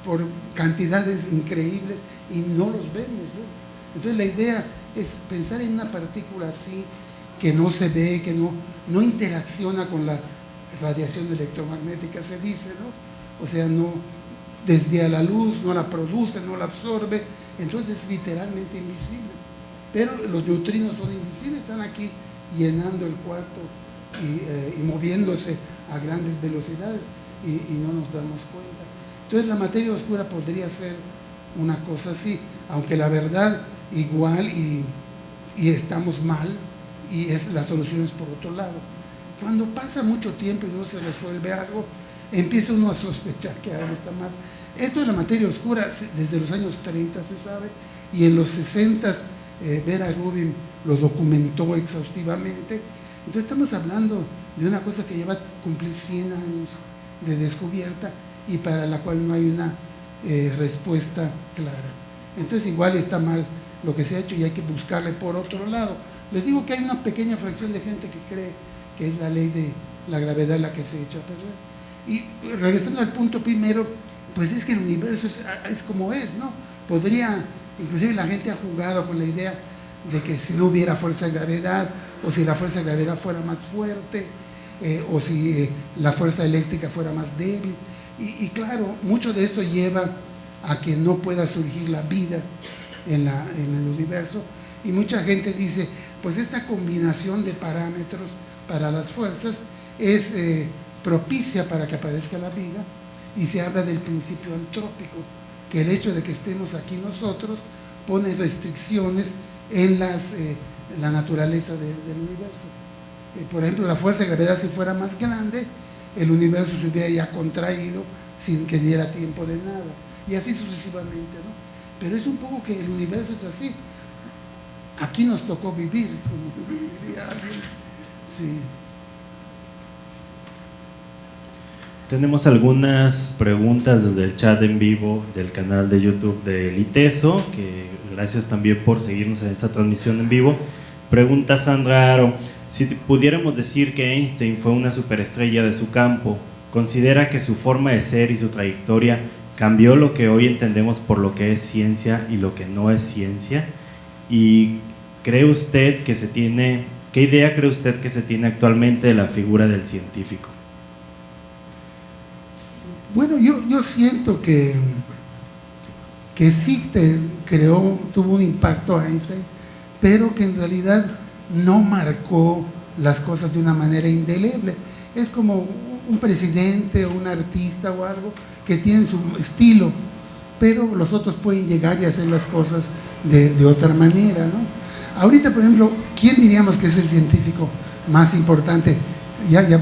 por cantidades increíbles y no los vemos, ¿no? Entonces la idea es pensar en una partícula así, que no se ve, que no interacciona con la radiación electromagnética, se dice, ¿no? O sea, no desvía la luz, no la produce, no la absorbe, entonces es literalmente invisible. Pero los neutrinos son invisibles, están aquí llenando el cuarto y moviéndose a grandes velocidades y no nos damos cuenta. Entonces la materia oscura podría ser una cosa así, aunque la verdad igual y estamos mal, y la solución es por otro lado. Cuando pasa mucho tiempo y no se resuelve algo, empieza uno a sospechar que algo está mal. Esto de la materia oscura desde los años 30 se sabe, y en los 60 Vera Rubin lo documentó exhaustivamente. Entonces estamos hablando de una cosa que lleva a cumplir 100 años de descubierta y para la cual no hay una respuesta clara. Entonces igual está mal lo que se ha hecho y hay que buscarle por otro lado. Les digo que hay una pequeña fracción de gente que cree que es la ley de la gravedad la que se echa a perder. Y regresando al punto primero, pues es que el universo es como es, ¿no? Podría, inclusive la gente ha jugado con la idea de que si no hubiera fuerza de gravedad, o si la fuerza de gravedad fuera más fuerte, o si la fuerza eléctrica fuera más débil. Y claro, mucho de esto lleva a que no pueda surgir la vida en el universo, y mucha gente dice, pues esta combinación de parámetros para las fuerzas es propicia para que aparezca la vida, y se habla del principio antrópico, que el hecho de que estemos aquí nosotros pone restricciones en la naturaleza del universo. Por ejemplo, la fuerza de gravedad, si fuera más grande, el universo se hubiera ya contraído sin que diera tiempo de nada, y así sucesivamente, ¿no? Pero es un poco que el universo es así. Aquí nos tocó vivir, como diría alguien. Sí. Tenemos algunas preguntas desde el chat en vivo del canal de YouTube de Liteso, que gracias también por seguirnos en esta transmisión en vivo. Pregunta Sandra Aro: si pudiéramos decir que Einstein fue una superestrella de su campo, ¿considera que su forma de ser y su trayectoria cambió lo que hoy entendemos por lo que es ciencia y lo que no es ciencia? ¿Y cree usted que qué idea cree usted que se tiene actualmente de la figura del científico? Bueno, yo siento que sí tuvo un impacto a Einstein, pero que en realidad no marcó las cosas de una manera indeleble. Es como un presidente o un artista o algo que tiene su estilo, pero los otros pueden llegar y hacer las cosas de otra manera, ¿no? Ahorita, por ejemplo, ¿quién diríamos que es el científico más importante?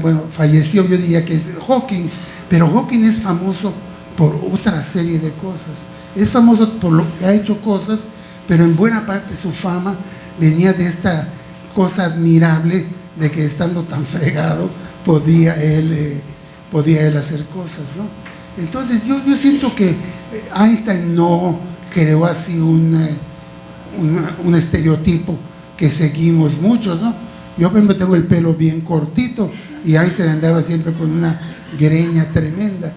Bueno, falleció, yo diría que es Hawking, pero Hawking es famoso por otra serie de cosas. Es famoso por lo que ha hecho cosas, pero en buena parte su fama venía de esta cosa admirable de que estando tan fregado podía él hacer cosas, ¿no? Entonces yo siento que Einstein no creó así un estereotipo que seguimos muchos, ¿no? Yo por ejemplo tengo el pelo bien cortito y Einstein andaba siempre con una greña tremenda.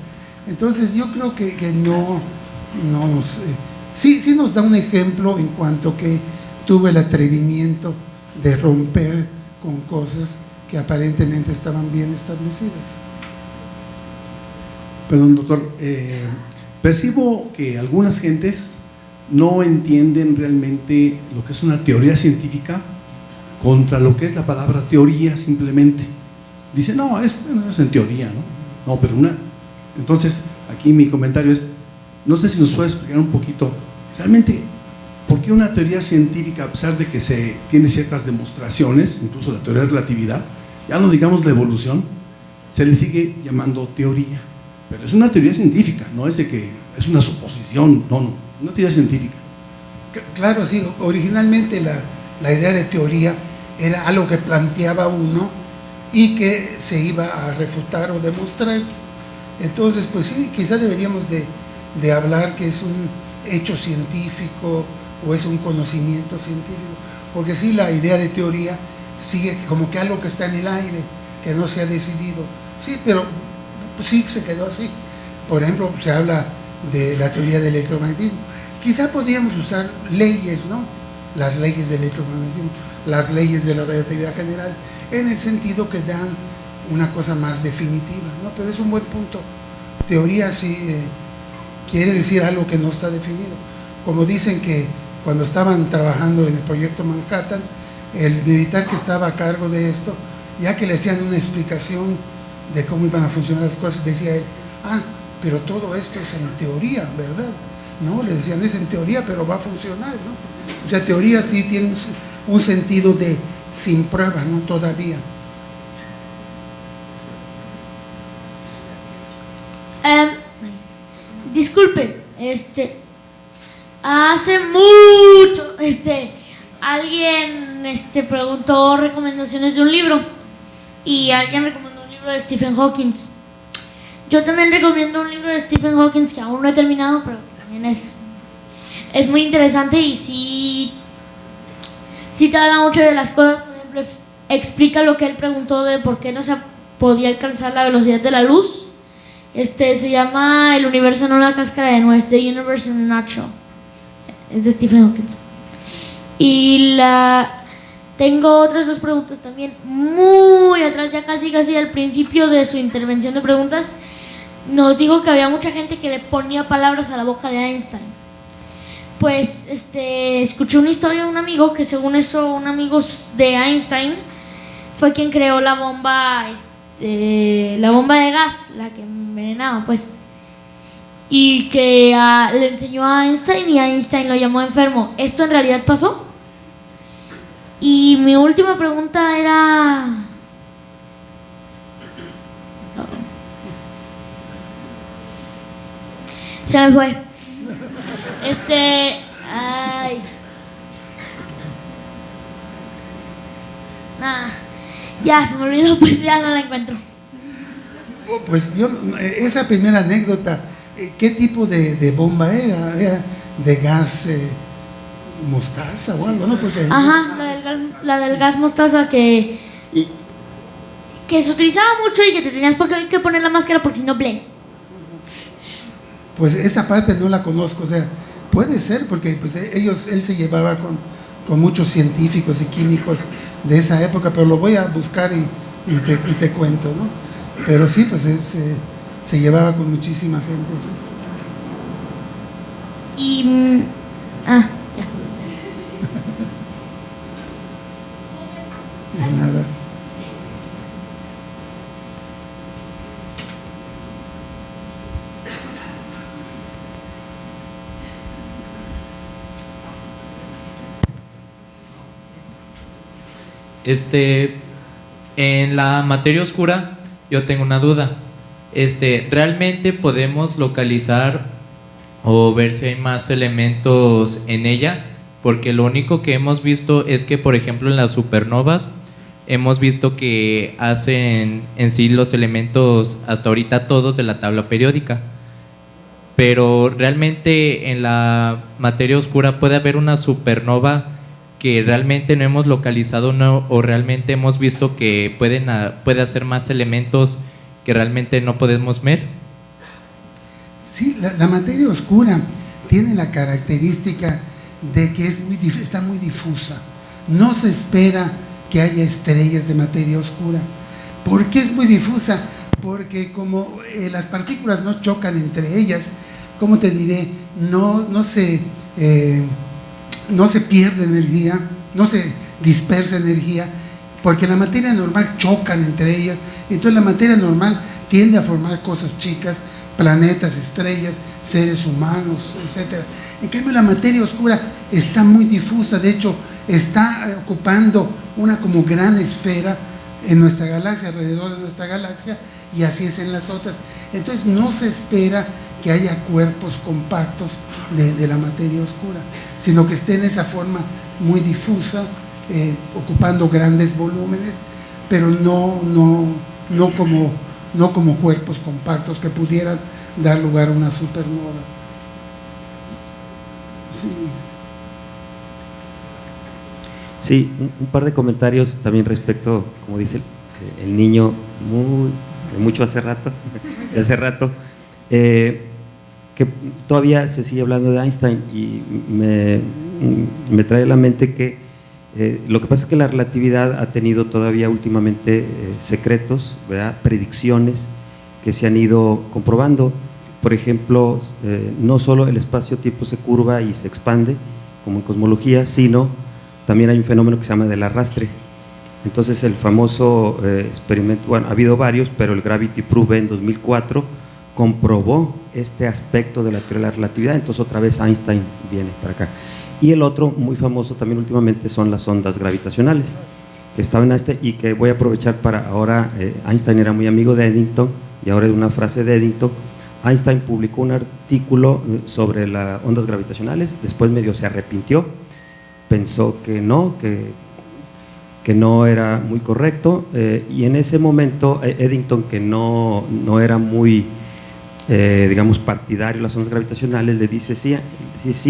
Entonces yo creo que sí nos da un ejemplo en cuanto que tuvo el atrevimiento de romper con cosas que aparentemente estaban bien establecidas. Perdón, doctor, percibo que algunas gentes no entienden realmente lo que es una teoría científica contra lo que es la palabra teoría simplemente. Dicen, no, es en teoría, ¿no? No, pero entonces, aquí mi comentario es, no sé si nos puede explicar un poquito, realmente, ¿por qué una teoría científica, a pesar de que se tiene ciertas demostraciones, incluso la teoría de relatividad, ya no digamos la evolución, se le sigue llamando teoría? Pero es una teoría científica, no es de que es una suposición, no, una teoría científica. Claro, sí, originalmente la idea de teoría era algo que planteaba uno y que se iba a refutar o demostrar. Entonces, pues sí, quizás deberíamos de hablar que es un hecho científico o es un conocimiento científico, porque sí, la idea de teoría sigue como que algo que está en el aire, que no se ha decidido. Sí, pero sí se quedó así. Por ejemplo, se habla de la teoría del electromagnetismo. Quizá podríamos usar leyes, ¿no? Las leyes del electromagnetismo, las leyes de la relatividad general, en el sentido que dan una cosa más definitiva, ¿no? Pero es un buen punto. Teoría sí quiere decir algo que no está definido. Como dicen que cuando estaban trabajando en el proyecto Manhattan, el militar que estaba a cargo de esto, ya que le hacían una explicación de cómo iban a funcionar las cosas, decía él, pero todo esto es en teoría, ¿verdad? No, le decían, es en teoría, pero va a funcionar, ¿no? O sea, teoría sí tiene un sentido de sin pruebas, ¿no? Todavía. Disculpe, hace mucho, alguien preguntó recomendaciones de un libro y alguien recomendó un libro de Stephen Hawking. Yo también recomiendo un libro de Stephen Hawking que aún no he terminado, pero también es muy interesante y sí te habla mucho de las cosas. Por ejemplo, explica lo que él preguntó de por qué no se podía alcanzar la velocidad de la luz. Se llama El universo en una cáscara de nuez, The Universe in a Nutshell. Es de Stephen Hawking. Y tengo otras dos preguntas también, muy atrás, ya casi al principio de su intervención de preguntas. Nos dijo que había mucha gente que le ponía palabras a la boca de Einstein. Pues escuché una historia de un amigo que, según eso, un amigo de Einstein fue quien creó la bomba de gas, la que envenenaba, pues, y que le enseñó a Einstein y Einstein lo llamó enfermo. ¿Esto en realidad pasó? Y mi última pregunta era... Se me fue. Nada. Ya, se me olvidó, pues ya no la encuentro. Pues esa primera anécdota, ¿qué tipo de bomba era? ¿Era de gas mostaza o algo, no? Porque... Ajá, la del gas mostaza que se utilizaba mucho y que te tenías que poner la máscara porque si no, ¡bleh! Pues esa parte no la conozco, o sea, puede ser porque pues él se llevaba con muchos científicos y químicos de esa época, pero lo voy a buscar y te cuento, ¿no? Pero sí, pues se llevaba con muchísima gente. Y... ya. De nada. En la materia oscura yo tengo una duda. ¿Realmente podemos localizar o ver si hay más elementos en ella? Porque lo único que hemos visto es que, por ejemplo, en las supernovas hemos visto que hacen en sí los elementos hasta ahorita todos de la tabla periódica. Pero realmente en la materia oscura puede haber una supernova que realmente no hemos localizado o realmente hemos visto que puede hacer más elementos que realmente no podemos ver. Sí, la materia oscura tiene la característica de que está muy difusa. No se espera que haya estrellas de materia oscura. ¿Por qué es muy difusa? Porque como las partículas no chocan entre ellas, ¿cómo te diré? No se pierde energía, no se dispersa energía, porque la materia normal chocan entre ellas. Entonces la materia normal tiende a formar cosas chicas, planetas, estrellas, seres humanos, etc. En cambio la materia oscura está muy difusa, de hecho está ocupando una como gran esfera en nuestra galaxia, alrededor de nuestra galaxia, y así es en las otras. Entonces no se espera que haya cuerpos compactos de la materia oscura, sino que esté en esa forma muy difusa, ocupando grandes volúmenes, pero no como cuerpos compactos que pudieran dar lugar a una supernova. Sí, un par de comentarios también respecto, como dice el niño, mucho hace rato, que todavía se sigue hablando de Einstein, y me trae a la mente que lo que pasa es que la relatividad ha tenido todavía últimamente secretos, ¿verdad? Predicciones que se han ido comprobando. Por ejemplo, no solo el espacio-tiempo se curva y se expande, como en cosmología, sino también hay un fenómeno que se llama del arrastre. Entonces el famoso experimento, bueno, ha habido varios, pero el Gravity Probe en 2004 comprobó este aspecto de la teoría de la relatividad. Entonces otra vez Einstein viene para acá. Y el otro muy famoso también últimamente son las ondas gravitacionales, que estaban y que voy a aprovechar para ahora. Einstein era muy amigo de Eddington, y ahora es una frase de Eddington. Einstein publicó un artículo sobre las ondas gravitacionales, después medio se arrepintió, pensó que no era muy correcto, y en ese momento Eddington, que no era muy digamos partidario de las ondas gravitacionales, le dice: sí,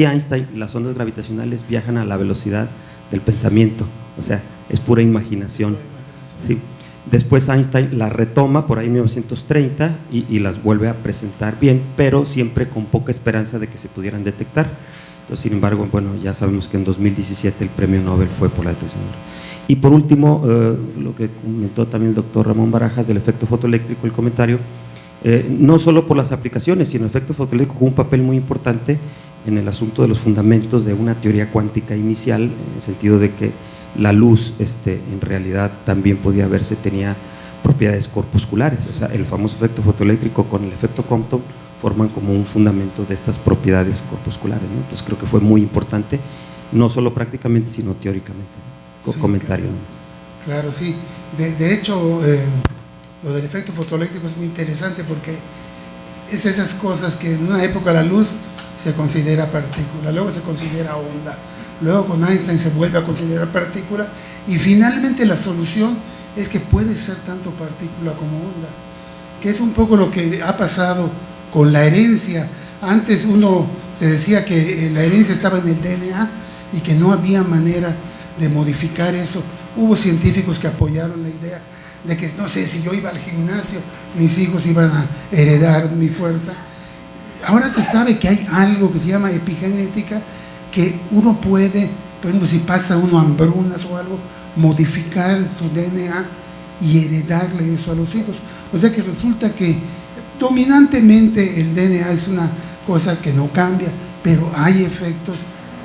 Einstein, las ondas gravitacionales viajan a la velocidad del pensamiento, o sea, es pura imaginación. Sí. Después Einstein las retoma por ahí en 1930 y las vuelve a presentar bien, pero siempre con poca esperanza de que se pudieran detectar. Entonces, sin embargo, bueno, ya sabemos que en 2017 el premio Nobel fue por la detección. Y por último, lo que comentó también el doctor Ramón Barajas del efecto fotoeléctrico, el comentario, no solo por las aplicaciones, sino el efecto fotoeléctrico jugó un papel muy importante en el asunto de los fundamentos de una teoría cuántica inicial, en el sentido de que la luz en realidad también podía verse, tenía propiedades corpusculares, o sea, el famoso efecto fotoeléctrico con el efecto Compton forman como un fundamento de estas propiedades corpusculares, ¿no? Entonces creo que fue muy importante, no solo prácticamente, sino teóricamente, ¿no? Sí, comentario. Claro, sí. De hecho, lo del efecto fotoeléctrico es muy interesante, porque es esas cosas que en una época la luz se considera partícula, luego se considera onda, luego con Einstein se vuelve a considerar partícula, y finalmente la solución es que puede ser tanto partícula como onda, que es un poco lo que ha pasado con la herencia. Antes se decía que la herencia estaba en el DNA y que no había manera de modificar eso. Hubo científicos que apoyaron la idea de que, no sé, si yo iba al gimnasio, mis hijos iban a heredar mi fuerza. Ahora se sabe que hay algo que se llama epigenética, que uno puede, por ejemplo, si pasa uno hambrunas o algo, modificar su DNA y heredarle eso a los hijos. O sea que resulta que dominantemente el DNA es una cosa que no cambia, pero hay efectos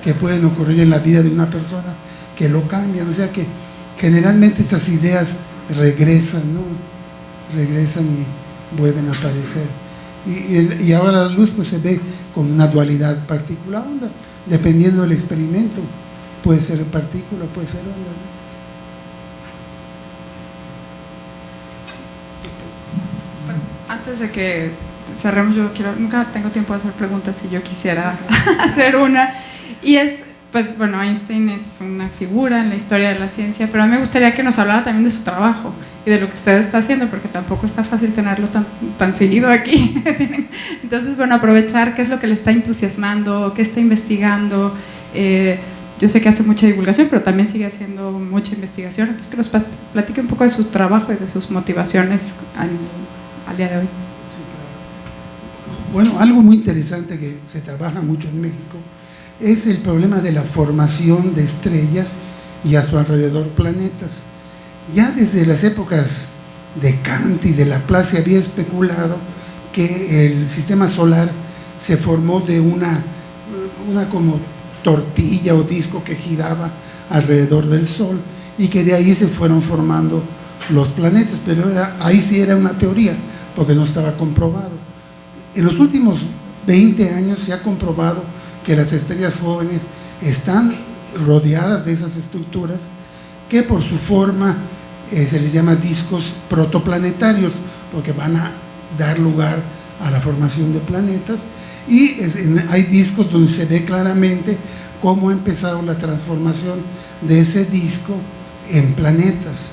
que pueden ocurrir en la vida de una persona que lo cambian. O sea que generalmente esas ideas regresan, ¿no? Regresan y vuelven a aparecer. Y ahora la luz pues se ve con una dualidad partícula-onda, dependiendo del experimento. Puede ser partícula, puede ser onda, ¿no? Antes de que cerremos, nunca tengo tiempo de hacer preguntas, y yo quisiera hacer una, y es, pues bueno, Einstein es una figura en la historia de la ciencia, pero a mí me gustaría que nos hablara también de su trabajo y de lo que usted está haciendo, porque tampoco está fácil tenerlo tan seguido aquí. Entonces, bueno, aprovechar qué es lo que le está entusiasmando, qué está investigando. Yo sé que hace mucha divulgación, pero también sigue haciendo mucha investigación, entonces que nos platique un poco de su trabajo y de sus motivaciones al día de hoy. Bueno, algo muy interesante que se trabaja mucho en México es el problema de la formación de estrellas y a su alrededor planetas. Ya desde las épocas de Kant y de Laplace había especulado que el sistema solar se formó de una como tortilla o disco que giraba alrededor del Sol, y que de ahí se fueron formando los planetas, pero ahí sí era una teoría, porque no estaba comprobado. En los últimos 20 años se ha comprobado que las estrellas jóvenes están rodeadas de esas estructuras que por su forma se les llama discos protoplanetarios, porque van a dar lugar a la formación de planetas, y hay discos donde se ve claramente cómo ha empezado la transformación de ese disco en planetas.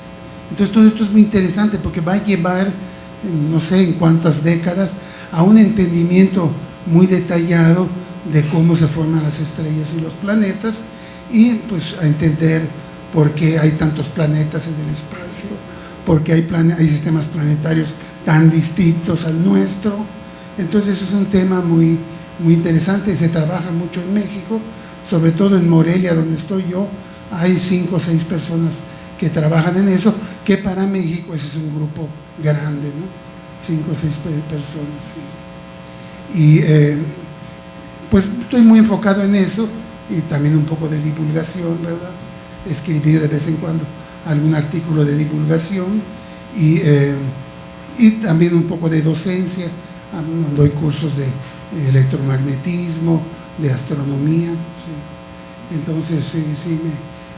Entonces todo esto es muy interesante porque va a llevar, no sé en cuántas décadas, a un entendimiento muy detallado de cómo se forman las estrellas y los planetas, y pues a entender por qué hay tantos planetas en el espacio, por qué hay sistemas planetarios tan distintos al nuestro. Entonces es un tema muy, muy interesante, y se trabaja mucho en México, sobre todo en Morelia, donde estoy yo. Hay 5 o 6 personas que trabajan en eso, que para México ese es un grupo grande, ¿no? 5 o 6 personas, sí. Y pues estoy muy enfocado en eso, y también un poco de divulgación, ¿verdad? Escribir de vez en cuando algún artículo de divulgación, y también un poco de docencia. Doy cursos de electromagnetismo, de astronomía, sí. Entonces sí,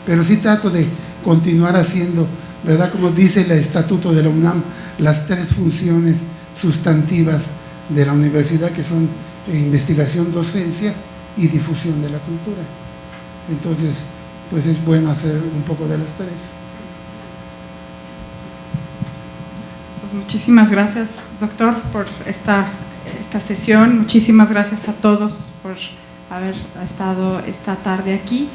pero sí trato de continuar haciendo, ¿verdad? Como dice el estatuto de la UNAM, las 3 funciones sustantivas de la universidad, que son investigación, docencia y difusión de la cultura. Entonces, pues es bueno hacer un poco de las 3. Pues muchísimas gracias, doctor, por esta sesión. Muchísimas gracias a todos por haber estado esta tarde aquí.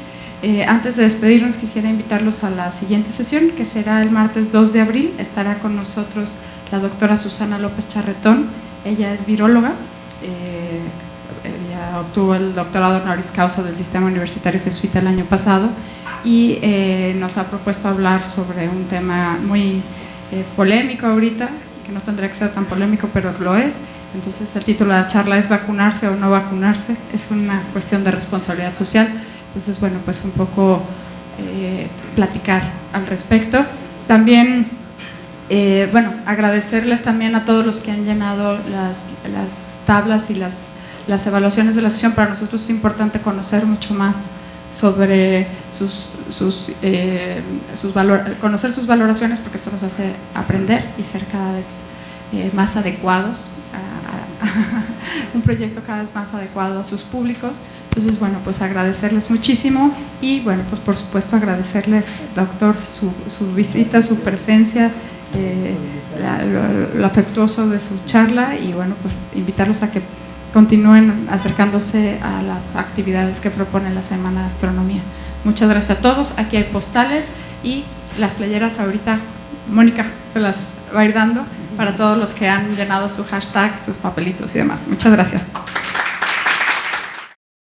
Antes de despedirnos, quisiera invitarlos a la siguiente sesión, que será el martes 2 de abril. Estará con nosotros la doctora Susana López Charretón. Ella es viróloga. Ella obtuvo el doctorado honoris causa del Sistema Universitario Jesuita el año pasado, y nos ha propuesto hablar sobre un tema muy polémico ahorita, que no tendría que ser tan polémico, pero lo es. Entonces el título de la charla es ¿vacunarse o no vacunarse? Es una cuestión de responsabilidad social. Entonces, bueno, pues un poco platicar al respecto. También, bueno, agradecerles también a todos los que han llenado las tablas y las evaluaciones de la sesión. Para nosotros es importante conocer mucho más sobre conocer sus valoraciones, porque esto nos hace aprender y ser cada vez más adecuados a un proyecto cada vez más adecuado a sus públicos. Entonces, bueno, pues agradecerles muchísimo, y bueno, pues por supuesto agradecerles, doctor, su visita, su presencia, lo afectuoso de su charla, y bueno, pues invitarlos a que continúen acercándose a las actividades que propone la Semana de Astronomía. Muchas gracias a todos. Aquí hay postales y las playeras ahorita Mónica se las va a ir dando para todos los que han llenado su hashtag, sus papelitos y demás. Muchas gracias.